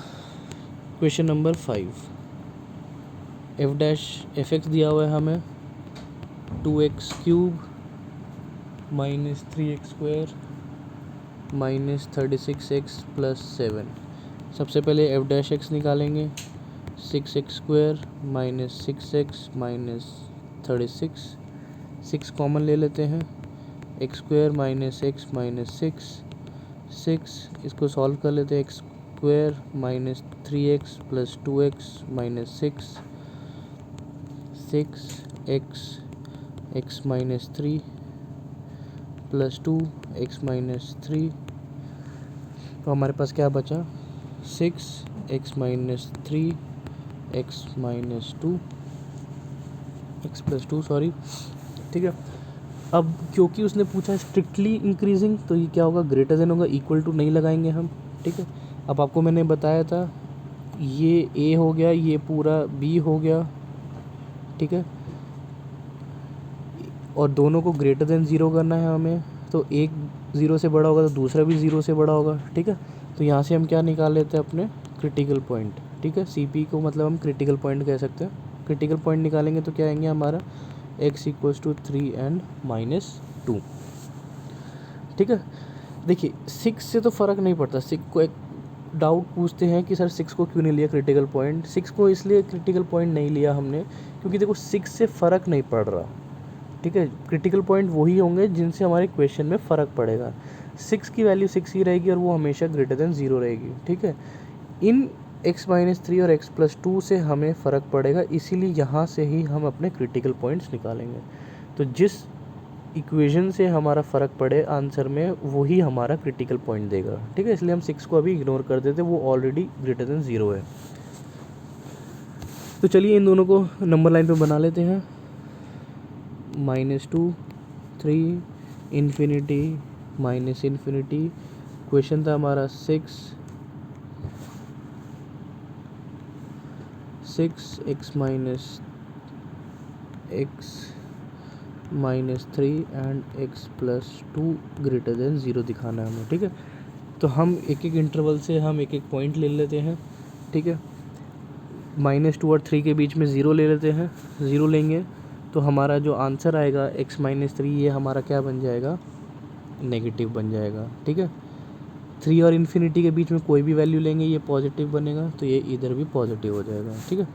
क्वेश्चन नंबर 5, f' दिया हुआ है हमें 2x³ - 3x² - 36x + 7। सबसे पहले f' निकालेंगे, 6x² - 6x - 36, 6 कॉमन ले लेते हैं, x² - x - 6, 6 इसको सॉल्व कर लेते हैं, x² - 3x + 2x - 6, 6x x - 3 + 2 x - 3, तो हमारे पास क्या बचा, 6x - 3 x - 2 x + 2 सॉरी, ठीक है। अब क्योंकि उसने पूछा स्ट्रिक्टली इंक्रीजिंग, तो ये क्या होगा, ग्रेटर देन होगा, इक्वल टू नहीं लगाएंगे हम, ठीक है। अब आपको मैंने बताया था ये a हो गया, ये पूरा b हो गया, ठीक है। और दोनों को > 0 करना है हमें, तो एक 0 से बड़ा होगा तो दूसरा भी 0 से बड़ा होगा, ठीक है। तो यहाँ से हम क्या निकाल लेते हैं, अपने क्रिटिकल पॉइंट, ठीक है। CP को मतलब हम क्रिटिकल पॉइंट कह सकते हैं। क्रिटिकल पॉइंट निकालेंगे तो क्या आएंगे हमारा, x = 3 and -2, ठीक है। देखिए 6 से तो फ़र्क नहीं पड़ता। 6 को एक डाउट पूछते हैं कि सर 6 को क्यों नहीं लिया क्रिटिकल पॉइंट। 6 को इसलिए क्रिटिकल पॉइंट नहीं लिया हमने, क्योंकि देखो 6 से फ़र्क नहीं पड़ रहा, ठीक है। क्रिटिकल पॉइंट वही होंगे जिनसे हमारे क्वेश्चन में फ़र्क पड़ेगा। 6 की वैल्यू 6 ही रहेगी और वो हमेशा > 0 रहेगी, ठीक है। इन x - 3 और x + 2 से हमें फ़र्क पड़ेगा, इसीलिए यहाँ से ही हम अपने क्रिटिकल पॉइंट्स निकालेंगे। तो जिस इक्वेशन से हमारा फ़र्क पड़े आंसर में, वही हमारा क्रिटिकल पॉइंट देगा, ठीक है। इसलिए हम 6 को अभी इग्नोर कर देते, वो ऑलरेडी > 0 है। तो चलिए इन दोनों को नंबर लाइन पे बना लेते हैं, -2 3 इन्फिनिटी -इन्फिनिटी। क्वेश्चन था हमारा 6 x - 3 and x + 2 > 0 दिखाना है हमें, ठीक है। तो हम एक एक इंटरवल से हम एक एक पॉइंट ले लेते हैं, ठीक है। -2 और 3 के बीच में 0 ले लेते हैं। 0 लेंगे तो हमारा जो आंसर आएगा x - 3, ये हमारा क्या बन जाएगा, नेगेटिव बन जाएगा, ठीक है। 3 और इन्फिनिटी के बीच में कोई भी वैल्यू लेंगे, ये पॉजिटिव बनेगा, तो ये इधर भी पॉजिटिव हो जाएगा, ठीक है।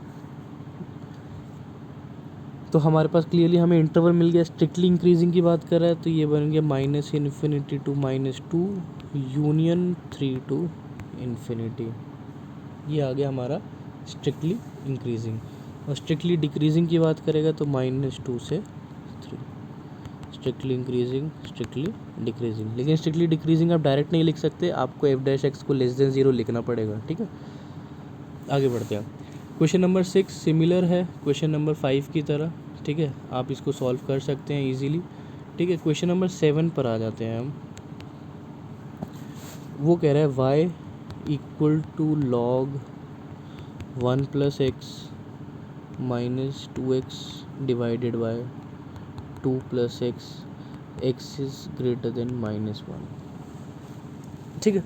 तो हमारे पास क्लियरली हमें इंटरवल मिल गया। स्ट्रिक्टली इंक्रीजिंग की बात कर रहा है तो ये बन गया -infinity to -2 union 3 to infinity. ये आ गया हमारा स्ट्रिक्टली इंक्रीजिंग। और स्ट्रिक्टली डिक्रीजिंग की बात करेगा तो -2 से 3। Strictly increasing, strictly decreasing. लेकिन स्ट्रिक्टली डिक्रीजिंग आप डायरेक्ट नहीं लिख सकते, आपको एफ डैश एक्स को लेस देन 0 लिखना पड़ेगा। ठीक है, आगे बढ़ते हैं। क्वेश्चन नंबर 6 सिमिलर है क्वेश्चन नंबर 5 की तरह। ठीक है, आप इसको सॉल्व कर सकते हैं इजीली। ठीक है, क्वेश्चन नंबर 7 पर आ जाते हैं हम। वो कह रहा है y equal to log 1 plus x minus 2x divided by 2 plus x, x is greater than -1। ठीक है,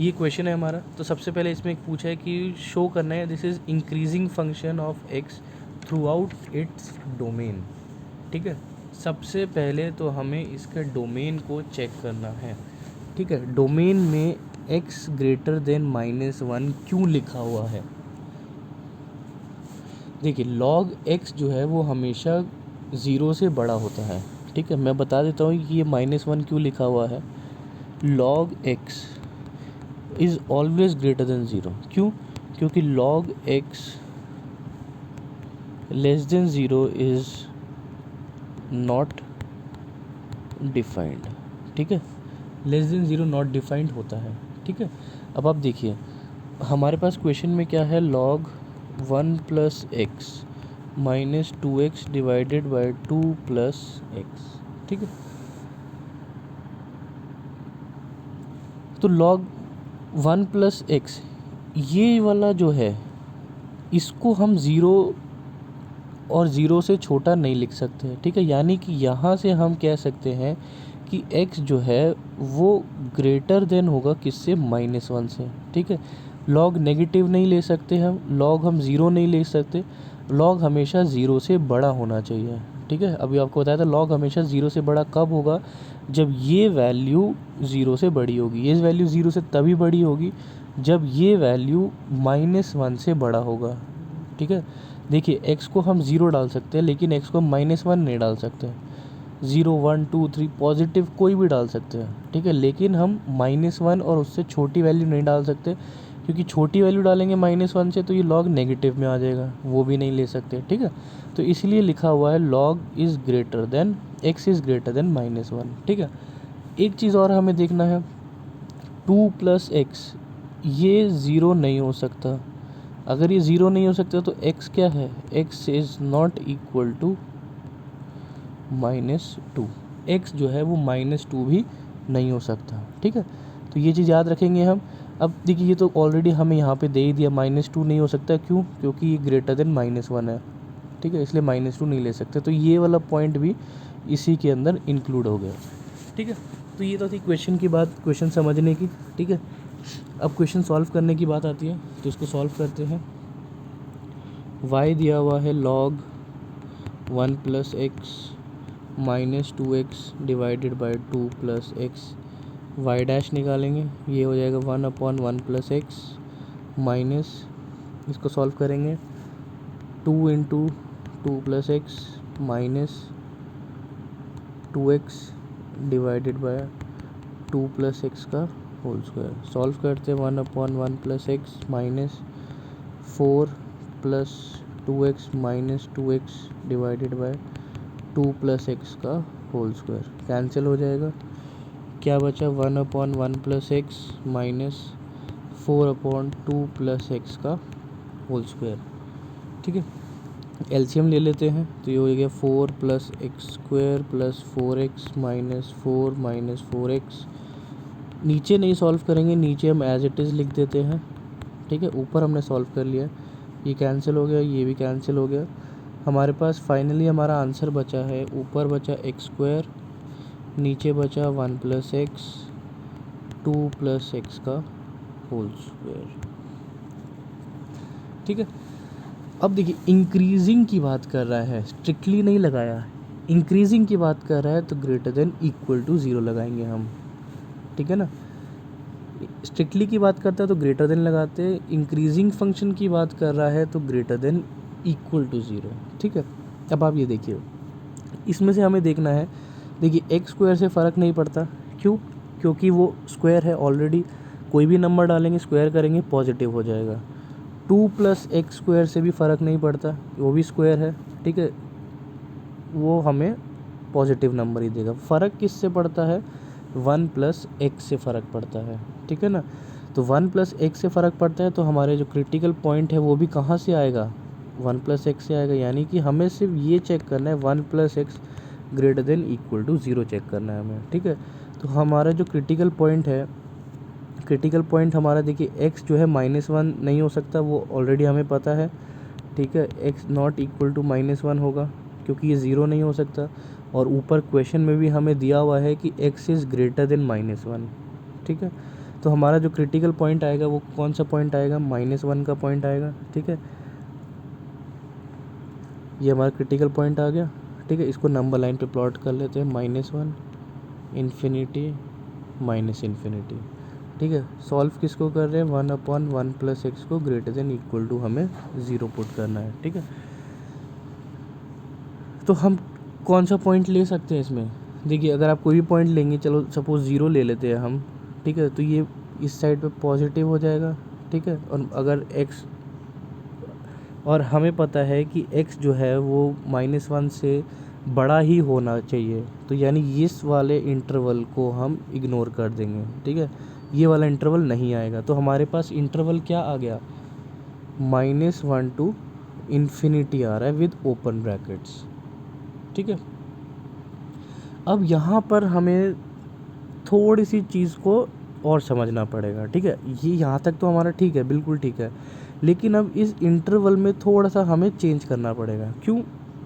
ये क्वेश्चन है हमारा। तो सबसे पहले इसमें एक पूछा है कि शो करना है this is increasing function of x through out its domain. ठीक है, सबसे पहले तो हमें इसके डोमेन को चेक करना है। ठीक है, डोमेन में x ग्रेटर देन -1 क्यों लिखा हुआ है? देखिए log x जो है वो हमेशा 0 से बड़ा होता है। ठीक है, मैं बता देता हूँ कि ये -1 क्यों लिखा हुआ है। log x is always greater than 0। क्यों? क्योंकि log x less than 0 is not defined. ठीक है, लेस देन 0 नॉट डिफाइंड होता है। ठीक है, अब आप देखिए हमारे पास क्वेश्चन में क्या है, log 1 plus x minus 2x divided by 2 plus x. ठीक है, तो log 1 प्लस एक्स ये वाला जो है इसको हम 0 और 0 से छोटा नहीं लिख सकते। ठीक है, यानी कि यहाँ से हम कह सकते हैं कि x जो है वो ग्रेटर देन होगा किससे, -1 से। ठीक है, log नेगेटिव नहीं ले सकते हम, log हम 0 नहीं ले सकते, log हमेशा 0 से बड़ा होना चाहिए। ठीक है, अभी आपको बताया था log हमेशा 0 से बड़ा कब होगा, जब ये वैल्यू 0 से बड़ी होगी। ये वैल्यू 0 से तभी बड़ी होगी जब ये वैल्यू -1 से बड़ा होगा। ठीक है, देखिए x को हम 0 डाल सकते हैं लेकिन x को -1 नहीं डाल सकते। 0 1 2 3 पॉजिटिव कोई भी डाल सकते हैं। ठीक है, लेकिन हम -1 और उससे छोटी वैल्यू नहीं डाल सकते, क्योंकि छोटी वैल्यू डालेंगे -1 से तो ये log नेगेटिव में आ जाएगा, वो भी नहीं ले सकते। ठीक है, तो इसलिए लिखा हुआ है log is greater then x is greater than -1। ठीक है, एक चीज़ और हमें देखना है, 2 प्लस एक्स ये 0 नहीं हो सकता। अगर ये 0 नहीं हो सकता तो x क्या है, x is not equal to -2। x जो है वो -2 भी नहीं हो सकता। ठीक है, तो ये चीज़ याद रखेंगे हम। अब देखिए ये तो ऑलरेडी हमें यहाँ पे दे ही दिया, -2 नहीं हो सकता। क्यों? क्योंकि ये ग्रेटर देन -1 है। ठीक है, इसलिए -2 नहीं ले सकते। तो ये वाला पॉइंट भी इसी के अंदर इंक्लूड हो गया। ठीक है, तो ये तो थी क्वेश्चन की बात, क्वेश्चन समझने की। ठीक है, अब क्वेश्चन सॉल्व करने की बात आती है, तो इसको सॉल्व करते हैं। y दिया हुआ है log 1 plus x minus 2x divided by 2 plus x. Y dash निकालेंगे, ये हो जाएगा 1/1 प्लस एक्स माइनस, इसको सॉल्व करेंगे 2 into 2 plus x minus 2x divided by 2 plus x का होल स्क्वायर। सॉल्व करते हैं 1/1 plus x minus 4 plus 2x minus 2x divided by 2 plus x का होल स्क्वायर। कैंसिल हो जाएगा, क्या बचा 1/1 plus x minus 4/2 plus x का whole square. ठीक है, एलसीएम ले लेते हैं, तो ये हो गया 4 plus x square plus 4x minus 4 minus 4x। नीचे नहीं सॉल्व करेंगे, नीचे हम एज इट इज़ लिख देते हैं। ठीक है, ऊपर हमने सॉल्व कर लिया, ये कैंसिल हो गया, ये भी कैंसिल हो गया। हमारे पास फाइनली हमारा आंसर बचा है, ऊपर बचा एक्स स्क्वायर, नीचे बचा 1 प्लस एक्स 2 प्लस एक्स का होल स्क्वायर। ठीक है, अब देखिए इंक्रीजिंग की बात कर रहा है, स्ट्रिक्टली नहीं लगाया, इंक्रीजिंग की बात कर रहा है तो ग्रेटर देन इक्वल टू 0 लगाएंगे हम। ठीक है ना, स्ट्रिक्टली की बात करता है तो ग्रेटर देन लगाते, इंक्रीजिंग फंक्शन की बात कर रहा है तो ग्रेटर देन इक्वल टू 0। ठीक है, अब आप ये देखिए, इसमें से हमें देखना है, देखिए एक्स स्क्वायर से फ़र्क नहीं पड़ता। क्यों? क्योंकि वो स्क्वायर है ऑलरेडी, कोई भी नंबर डालेंगे स्क्वायर करेंगे पॉजिटिव हो जाएगा। 2 प्लस एक्स स्क्वायर से भी फ़र्क नहीं पड़ता, वो भी स्क्वायर है। ठीक है, वो हमें पॉजिटिव नंबर ही देगा। फ़र्क किससे पड़ता है, 1 प्लस एक्स से फ़र्क पड़ता है, ठीक है ना। तो 1 प्लस एक्स से फ़र्क पड़ता है, तो हमारे जो क्रिटिकल पॉइंट है वो भी कहाँ से आएगा, 1 प्लस एक्स से आएगा। यानी कि हमें सिर्फ ये चेक करना है 1 plus x greater than equal to 0 check करना है हमें, ठीक है। तो हमारा जो क्रिटिकल पॉइंट है, क्रिटिकल पॉइंट हमारा देखिए x जो है -1 नहीं हो सकता, वो ऑलरेडी हमें पता है, ठीक है। x नॉट इक्वल टू -1 होगा क्योंकि ये 0 नहीं हो सकता। और ऊपर क्वेश्चन में भी हमें दिया हुआ है कि x इज़ ग्रेटर देन -1, ठीक है। तो हमारा जो क्रिटिकल पॉइंट आएगा वो कौन सा पॉइंट आएगा, -1 का पॉइंट आएगा, ठीक है। ये हमारा क्रिटिकल पॉइंट आ गया, ठीक है। इसको नंबर लाइन पे प्लॉट कर लेते हैं, -1 इन्फिनिटी -इन्फिनिटी, ठीक है। सॉल्व किसको कर रहे हैं, 1/1 प्लस एक्स को ग्रेटर देन इक्वल टू हमें 0 पुट करना है, ठीक है। तो हम कौन सा पॉइंट ले सकते हैं इसमें, देखिए अगर आप कोई भी पॉइंट लेंगे, चलो सपोज़ 0 ले लेते हैं हम, ठीक है। तो ये इस साइड पे पॉजिटिव हो जाएगा, ठीक है। और अगर x, और हमें पता है कि x जो है वो -1 से बड़ा ही होना चाहिए, तो यानी इस वाले इंटरवल को हम इग्नोर कर देंगे, ठीक है। ये वाला इंटरवल नहीं आएगा, तो हमारे पास इंटरवल क्या आ गया, -1 टू इन्फिनिटी आ रहा है विद ओपन ब्रैकेट्स, ठीक है। अब यहाँ पर हमें थोड़ी सी चीज़ को और समझना पड़ेगा, ठीक है। ये यहाँ तक तो हमारा ठीक है, बिल्कुल ठीक है, लेकिन अब इस इंटरवल में थोड़ा सा हमें चेंज करना पड़ेगा। क्यों,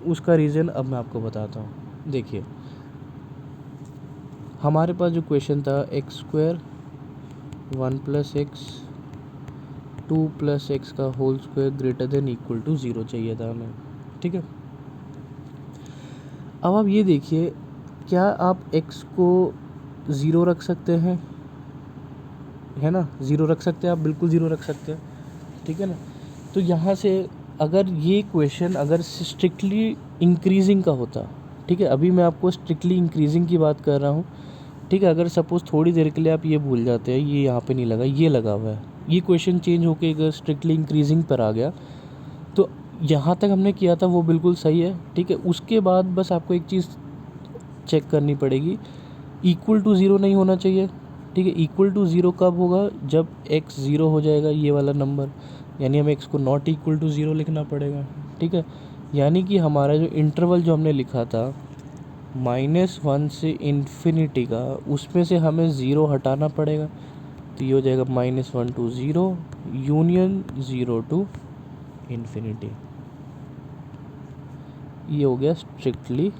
उसका रीज़न अब मैं आपको बताता हूँ। देखिए हमारे पास जो क्वेश्चन था x² 1 plus x 2 plus x का whole square greater than equal to 0 चाहिए था हमें, ठीक है। अब आप ये देखिए, क्या आप x को 0 रख सकते हैं, है ना, 0 रख सकते हैं आप, बिल्कुल 0 रख सकते हैं, ठीक है ना। तो यहाँ से अगर ये क्वेश्चन अगर स्ट्रिक्टली इंक्रीजिंग का होता, ठीक है, अभी मैं आपको स्ट्रिक्टली इंक्रीजिंग की बात कर रहा हूँ, ठीक है। अगर सपोज़ थोड़ी देर के लिए आप ये भूल जाते हैं, ये यहाँ पे नहीं लगा, ये लगा हुआ है, ये क्वेश्चन चेंज होके अगर स्ट्रिक्टली इंक्रीजिंग पर आ गया, तो यहाँ तक हमने किया था वो बिल्कुल सही है, ठीक है। उसके बाद बस आपको एक चीज़ चेक करनी पड़ेगी, इक्वल टू 0 नहीं होना चाहिए, ठीक है। इक्वल टू 0 कब होगा, जब x 0 हो जाएगा, ये वाला नंबर, यानी हमें x को नॉट इक्वल टू 0 लिखना पड़ेगा, ठीक है। यानी कि हमारा जो इंटरवल जो हमने लिखा था -1 से इन्फिनिटी का, उसमें से हमें 0 हटाना पड़ेगा, तो ये हो जाएगा -1 टू 0 यूनियन 0 टू इन्फिनिटी। ये हो गया स्ट्रिक्टली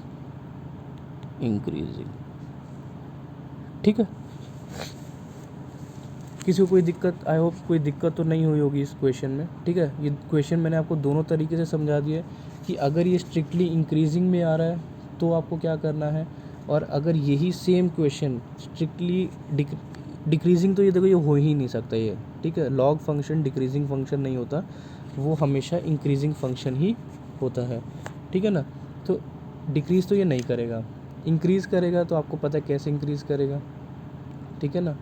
इंक्रीजिंग, ठीक है। किसी को कोई दिक्कत, आई होप कोई दिक्कत तो नहीं हुई होगी इस क्वेश्चन में, ठीक है। ये क्वेश्चन मैंने आपको दोनों तरीके से समझा दिया कि अगर ये स्ट्रिक्टली इंक्रीजिंग में आ रहा है तो आपको क्या करना है, और अगर यही सेम क्वेश्चन स्ट्रिक्टली डिक्रीजिंग, तो ये देखो ये हो ही नहीं सकता ये, ठीक है। लॉग फंक्शन डिक्रीजिंग फंक्शन नहीं होता, वो हमेशा इंक्रीजिंग फंक्शन ही होता है, ठीक है ना। तो डिक्रीज़ तो ये नहीं करेगा, इंक्रीज़ करेगा, तो आपको पता है कैसे इंक्रीज़ करेगा, ठीक है ना।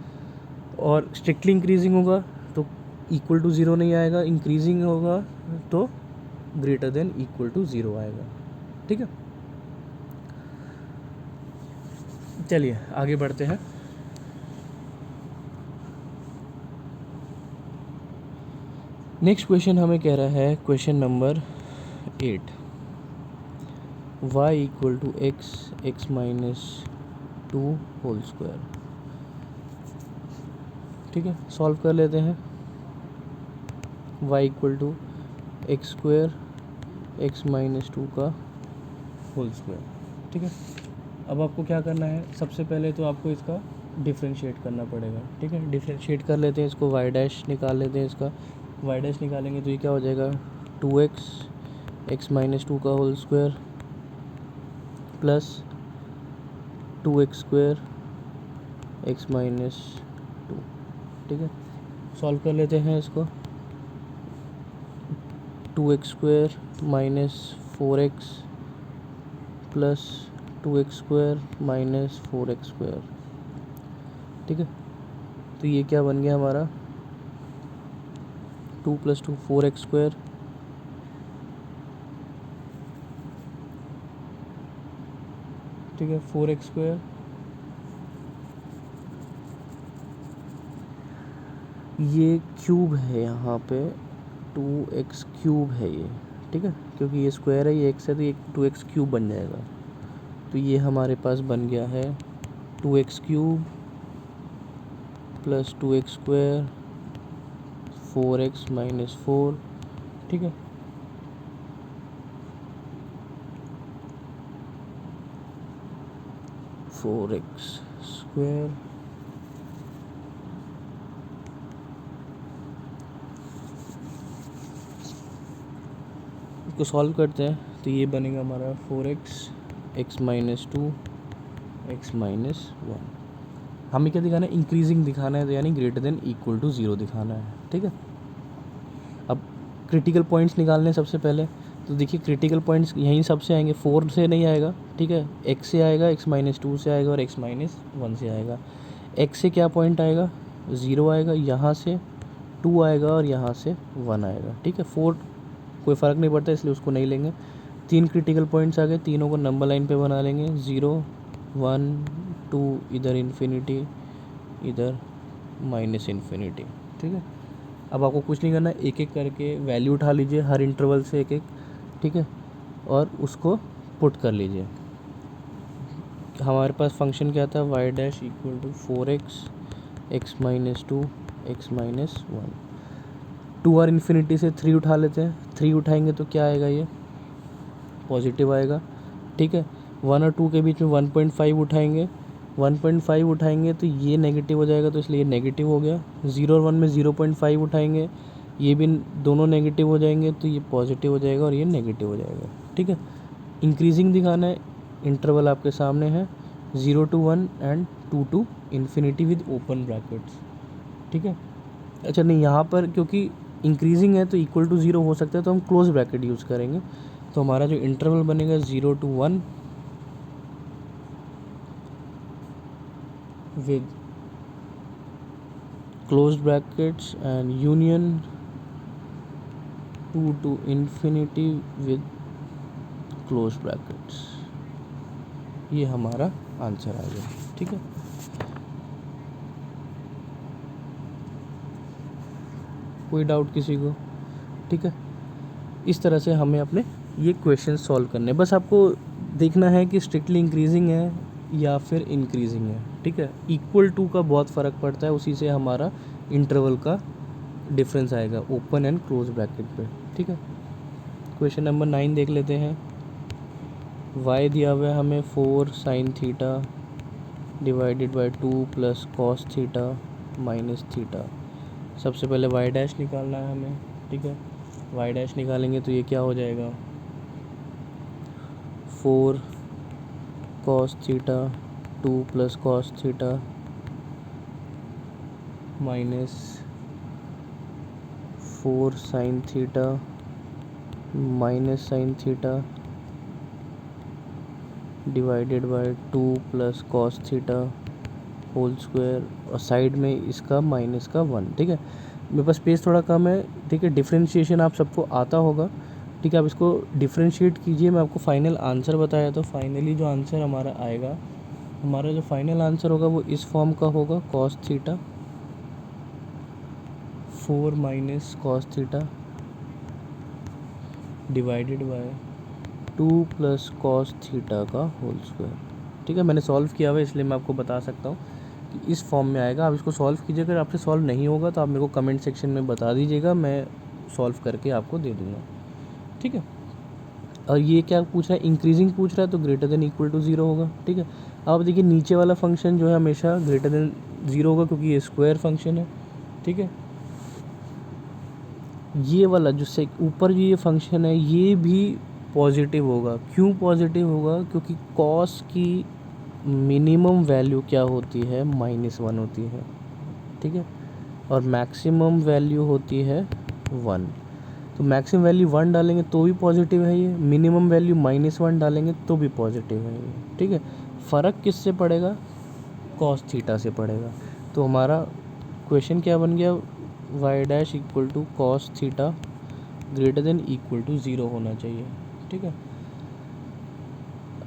और स्ट्रिक्टली इंक्रीजिंग होगा तो इक्वल टू 0 नहीं आएगा, इंक्रीजिंग होगा तो ग्रेटर देन इक्वल टू 0 आएगा, ठीक है। चलिए आगे बढ़ते हैं। नेक्स्ट क्वेश्चन हमें कह रहा है, question number 8, y equal to x minus 2 whole square, ठीक है। सॉल्व कर लेते हैं, y equal to x² x minus 2 का होल स्क्वायर, ठीक है। अब आपको क्या करना है, सबसे पहले तो आपको इसका डिफरेंशिएट करना पड़ेगा, ठीक है। डिफरेंशिएट कर लेते हैं इसको, y डैश निकाल लेते हैं इसका, y डैश निकालेंगे तो ये क्या हो जाएगा, 2x x माइनस 2 का whole square plus 2x² x minus 2, ठीक है। सॉल्व कर लेते हैं इसको, 2x² minus 4x plus 2x² minus 4x², ठीक है। तो ये क्या बन गया हमारा, 2 + 2 4x² ठीक है, 4x², ये क्यूब है यहाँ पे, 2x³ है ये, ठीक है, क्योंकि ये स्क्वायर है, ये x है, तो ये 2x³ बन जाएगा। तो ये हमारे पास बन गया है 2x³ + 2x², 4x - 4, ठीक है। फोर एक्स स्क्वायर इसको सॉल्व करते हैं तो ये बनेगा हमारा 4x, x - 2, x - 1। हमें क्या दिखाना है, इंक्रीजिंग दिखाना है, तो यानी ग्रेटर देन इक्वल टू 0 दिखाना है, ठीक है। अब क्रिटिकल पॉइंट्स निकालने सबसे पहले, तो देखिए क्रिटिकल पॉइंट्स यहीं सबसे आएंगे, 4 से नहीं आएगा, ठीक है, x से आएगा, x - 2 से आएगा और x - 1 से आएगा। x से क्या पॉइंट आएगा, 0 आएगा, यहाँ से 2 आएगा और यहाँ से 1 आएगा, ठीक है। 4 कोई फ़र्क नहीं पड़ता इसलिए उसको नहीं लेंगे। 3 क्रिटिकल पॉइंट्स आ गए, तीनों को नंबर लाइन पे बना लेंगे, 0 1 2, इधर इन्फिनिटी, इधर -इन्फिनिटी, ठीक है। अब आपको कुछ नहीं करना है, एक एक करके वैल्यू उठा लीजिए हर इंटरवल से एक एक, ठीक है, और उसको पुट कर लीजिए। हमारे पास फंक्शन क्या था, y' = 4x, x - 2, x - 1। 2 और इन्फिनिटी से 3 उठा लेते हैं, 3 उठाएंगे तो क्या आएगा, ये पॉजिटिव आएगा, ठीक है। 1 और 2 के बीच में 1.5 उठाएंगे, 1.5 उठाएंगे तो ये नेगेटिव हो जाएगा, तो इसलिए ये नेगेटिव हो गया। 0 और 1 में 0.5 उठाएंगे, ये भी दोनों नेगेटिव हो जाएंगे, तो ये पॉजिटिव हो जाएगा और ये नेगेटिव हो जाएगा, ठीक है। इंक्रीजिंग दिखाना है, इंटरवल आपके सामने है, 0 to 1 and 2 to infinity with open brackets, ठीक है। अच्छा नहीं, यहाँ पर क्योंकि इंक्रीजिंग है तो इक्वल टू 0 हो सकता है, तो हम क्लोज ब्रैकेट यूज़ करेंगे। तो हमारा जो इंटरवल बनेगा 0 to 1 with close brackets and union 2 to infinity with close brackets, ये हमारा आंसर आ गया, ठीक है। कोई डाउट किसी को, ठीक है। इस तरह से हमें अपने ये क्वेश्चन सॉल्व करने, बस आपको देखना है कि स्ट्रिक्टली इंक्रीजिंग है या फिर इंक्रीजिंग है, ठीक है। इक्वल टू का बहुत फ़र्क पड़ता है, उसी से हमारा इंटरवल का डिफरेंस आएगा ओपन एंड क्लोज ब्रैकेट पे, ठीक है। क्वेश्चन नंबर 9 देख लेते हैं। y दिया हुआ है हमें 4 sin theta divided by 2 + cos theta minus theta. सबसे पहले y' निकालना है हमें, ठीक है। y' निकालेंगे तो ये क्या हो जाएगा, 4 cos theta 2 + cos theta minus 4 sin theta minus sin theta divided by 2 + cos theta whole square, और साइड में इसका माइनस का 1, ठीक है। मेरे पास स्पेस थोड़ा कम है, ठीक है। डिफरेंशिएशन आप सबको आता होगा, ठीक है। आप इसको डिफरेंशिएट कीजिए, मैं आपको फाइनल आंसर बताया, तो फाइनली जो आंसर हमारा आएगा, हमारा जो फाइनल आंसर होगा वो इस फॉर्म का होगा, cos theta 4 - cos theta divided by 2 + cos theta का होल स्क्वायर, ठीक है। मैंने सॉल्व किया हुआ है इसलिए मैं आपको बता सकता हूँ कि इस फॉर्म में आएगा। आप इसको सॉल्व कीजिए, अगर आपसे सॉल्व नहीं होगा तो आप मेरे को कमेंट सेक्शन में बता दीजिएगा, मैं सॉल्व करके आपको दे दूँगा, ठीक है। और ये क्या पूछ रहा है, इंक्रीजिंग पूछ रहा है, तो ग्रेटर देन इक्वल टू 0 होगा, ठीक है। अब देखिए नीचे वाला फंक्शन जो है हमेशा ग्रेटर देन 0 होगा, क्योंकि ये स्क्वायर फंक्शन है, ठीक है। ये वाला जो से ऊपर जो ये फंक्शन है ये भी पॉजिटिव होगा। क्यों पॉजिटिव होगा, क्योंकि कॉस की मिनिमम वैल्यू क्या होती है, -1 होती है, ठीक है। और मैक्सिमम वैल्यू होती है 1। तो मैक्सिमम वैल्यू 1 डालेंगे तो भी पॉजिटिव है ये, मिनिमम वैल्यू -1 डालेंगे तो भी पॉजिटिव है ये, ठीक है। फ़र्क किससे पड़ेगा, कॉस थीटा से पड़ेगा। तो हमारा क्वेश्चन क्या बन गया, y' = cos theta greater than equal to 0 होना चाहिए, ठीक है।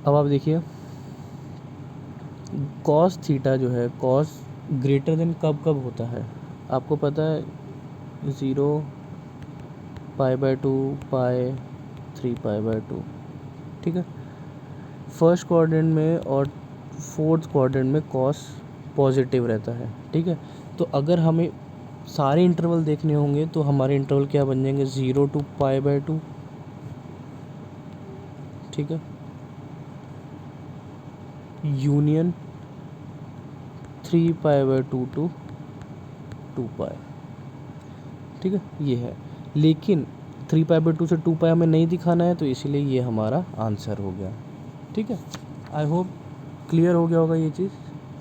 अब आप देखिए कॉस थीटा जो है, कॉस ग्रेटर देन कब कब होता है आपको पता है? 0, π/2, पाई, 3π/2, ठीक है। फर्स्ट क्वाड्रेंट में और फोर्थ क्वाड्रेंट में कॉस पॉजिटिव रहता है, ठीक है। तो अगर हमें सारे इंटरवल देखने होंगे तो हमारे इंटरवल क्या बन जाएंगे? 0 to π/2, ठीक है, यूनियन 3π/2 to 2π, ठीक है, ये है। लेकिन 3π/2 से 2π हमें नहीं दिखाना है, तो इसीलिए ये हमारा आंसर हो गया, ठीक है। आई होप क्लियर हो गया होगा ये चीज़,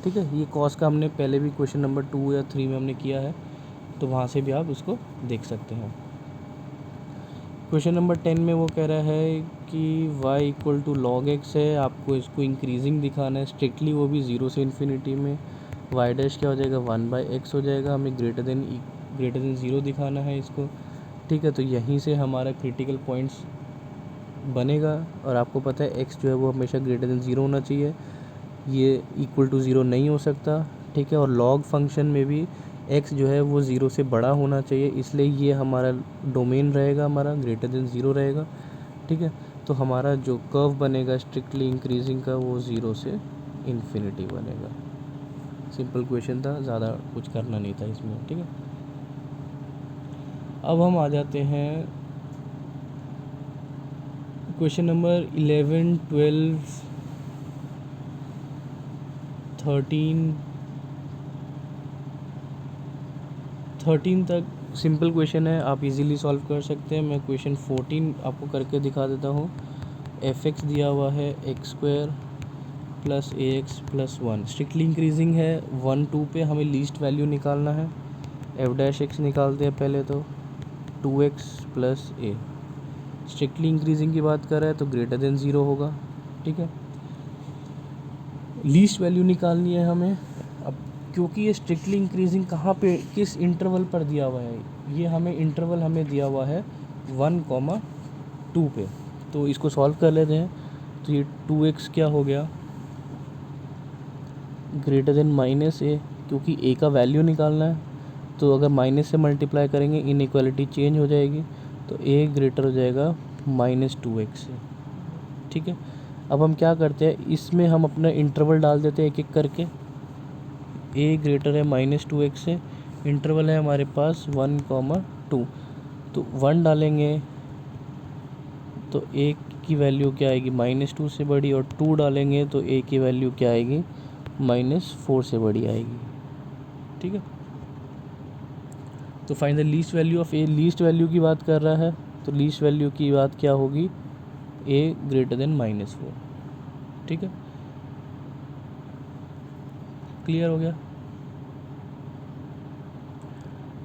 ठीक है। ये कॉस का हमने पहले भी क्वेश्चन नंबर 2 या 3 में हमने किया है, तो वहाँ से भी आप इसको देख सकते हैं। क्वेश्चन नंबर 10 में वो कह रहा है कि y = log x है, आपको इसको इंक्रीजिंग दिखाना है स्ट्रिक्टली, वो भी 0 से इन्फिनिटी में। y डैश क्या हो जाएगा? 1/x हो जाएगा, हमें ग्रेटर देन 0 दिखाना है इसको, ठीक है। तो यहीं से हमारा क्रिटिकल पॉइंट्स बनेगा, और आपको पता है x जो है वो हमेशा ग्रेटर देन 0 होना चाहिए, ये = 0 नहीं हो सकता, ठीक है। और log फंक्शन में भी x जो है वो 0 से बड़ा होना चाहिए, इसलिए ये हमारा डोमेन रहेगा, हमारा ग्रेटर देन 0 रहेगा, ठीक है। तो हमारा जो कर्व बनेगा स्ट्रिक्टली इंक्रीजिंग का, वो 0 से इन्फिनिटी बनेगा। सिंपल क्वेश्चन था, ज़्यादा कुछ करना नहीं था इसमें, ठीक है। अब हम आ जाते हैं क्वेश्चन नंबर 11, 12, 13 तक सिंपल क्वेश्चन है, आप इजीली सॉल्व कर सकते हैं। मैं क्वेश्चन 14 आपको करके दिखा देता हूँ। f(x) दिया हुआ है x² + ax + 1, स्ट्रिक्टली इंक्रीजिंग है। 1, 2 पे हमें लीस्ट वैल्यू निकालना है। f' निकालते हैं पहले, तो 2x + a, स्ट्रिक्टली इंक्रीजिंग की बात कर रहा है तो ग्रेटर देन 0 होगा, ठीक है। लीस्ट वैल्यू निकालनी है हमें। अब क्योंकि ये स्ट्रिक्टली इंक्रीजिंग कहाँ पे, किस इंटरवल पर दिया हुआ है, ये हमें इंटरवल हमें दिया हुआ है 1,2 पे, तो इसको सॉल्व कर लेते हैं। तो ये 2x क्या हो गया? ग्रेटर देन -a, क्योंकि a का वैल्यू निकालना है, तो अगर माइनस से मल्टीप्लाई करेंगे इनइक्वालिटी चेंज हो जाएगी, तो a ग्रेटर हो जाएगा -2x से, ठीक है। अब हम क्या करते हैं, इसमें हम अपना इंटरवल डाल देते हैं एक एक करके। a ग्रेटर है -2x से, इंटरवल है हमारे पास 1,2, तो 1 डालेंगे तो a की वैल्यू क्या आएगी? -2 से बड़ी, और 2 डालेंगे तो a की वैल्यू क्या आएगी? -4 से बड़ी आएगी, ठीक है। तो find the least value of a, least value की बात कर रहा है, तो लीस्ट वैल्यू की बात क्या होगी? a ग्रेटर देन -4, ठीक है। क्लियर हो गया?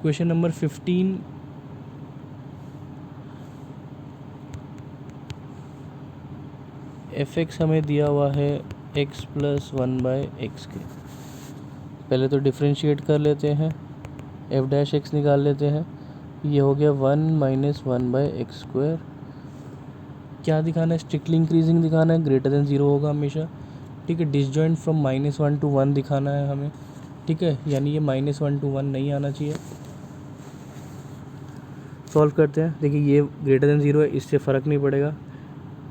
क्वेश्चन नंबर 15, f(x) हमें दिया हुआ है x + 1/x के। पहले तो डिफ्रेंशिएट कर लेते हैं, f' निकाल लेते हैं। ये हो गया 1 - 1/x²। क्या दिखाना है? स्ट्रिक्टली इंक्रीजिंग दिखाना है, ग्रेटर देन 0 होगा हमेशा, ठीक है। डिसजॉइंट फ्रॉम -1 to 1 दिखाना है हमें, ठीक है, यानी ये -1 to 1 नहीं आना चाहिए। सॉल्व करते हैं। देखिए ये ग्रेटर देन 0 है, इससे फ़र्क नहीं पड़ेगा,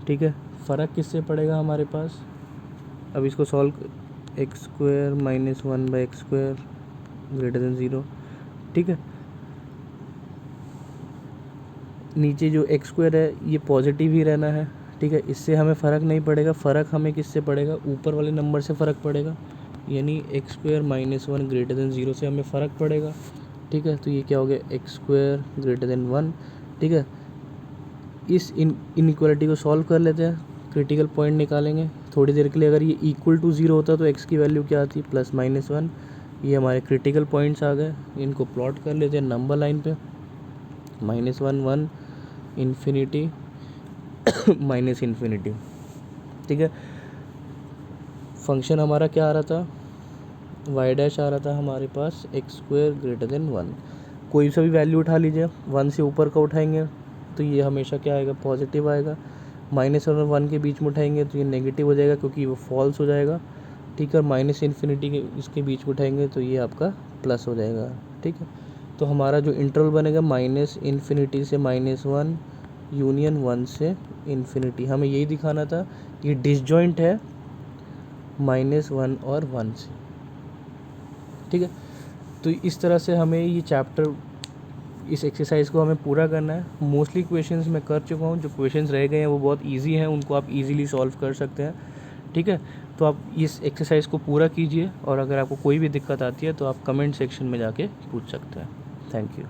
ठीक है। फ़र्क किससे पड़ेगा हमारे पास? अब इसको solve, x² - 1/x² greater than 0, ठीक है। नीचे जो x² है ये पॉजिटिव ही रहना है, ठीक है, इससे हमें फ़र्क नहीं पड़ेगा। फ़र्क हमें किससे पड़ेगा? ऊपर वाले नंबर से फ़र्क पड़ेगा, यानी x² - 1 ग्रेटर देन 0 से हमें फ़र्क पड़ेगा, ठीक है। तो ये क्या हो गया? x² ग्रेटर देन 1, ठीक है। इस इनइक्वालिटी को सॉल्व कर लेते हैं, क्रिटिकल पॉइंट निकालेंगे थोड़ी देर के लिए। अगर ये = 0 होता तो x की वैल्यू क्या आती? +-1। ये हमारे क्रिटिकल पॉइंट्स आ गए, इनको प्लॉट कर लेते हैं नंबर लाइन पे। -1, 1, इन्फिनिटी, -इन्फिनिटी, ठीक है। फंक्शन हमारा क्या आ रहा था? y' आ रहा था हमारे पास x² ग्रेटर देन 1। कोई सा भी वैल्यू उठा लीजिए, 1 से ऊपर का उठाएंगे तो ये हमेशा क्या आएगा? पॉजिटिव आएगा। -1 और 1 के बीच में उठाएंगे तो ये नेगेटिव हो जाएगा, क्योंकि वो फॉल्स हो जाएगा। ठीक है, माइनस इन्फिनिटी के इसके बीच में उठाएंगे तो ये आपका प्लस हो जाएगा। ठीक है, तो हमारा जो इंटरवल बनेगा माइनस इन्फिनिटी से -1 यूनियन 1 से इन्फिनिटी, हमें यही दिखाना था। ये डिसजॉइंट है -1 और 1 से। ठीक है, तो इस तरह से हमें ये चैप्टर, इस एक्सरसाइज को हमें पूरा करना है। मोस्टली क्वेश्चंस मैं कर चुका हूँ, जो क्वेश्चंस रह गए हैं वो बहुत इजी हैं, उनको आप इजीली सॉल्व कर सकते हैं। ठीक है, तो आप इस एक्सरसाइज को पूरा कीजिए, और अगर आपको कोई भी दिक्कत आती है तो आप कमेंट सेक्शन में जाके पूछ सकते हैं। Thank you.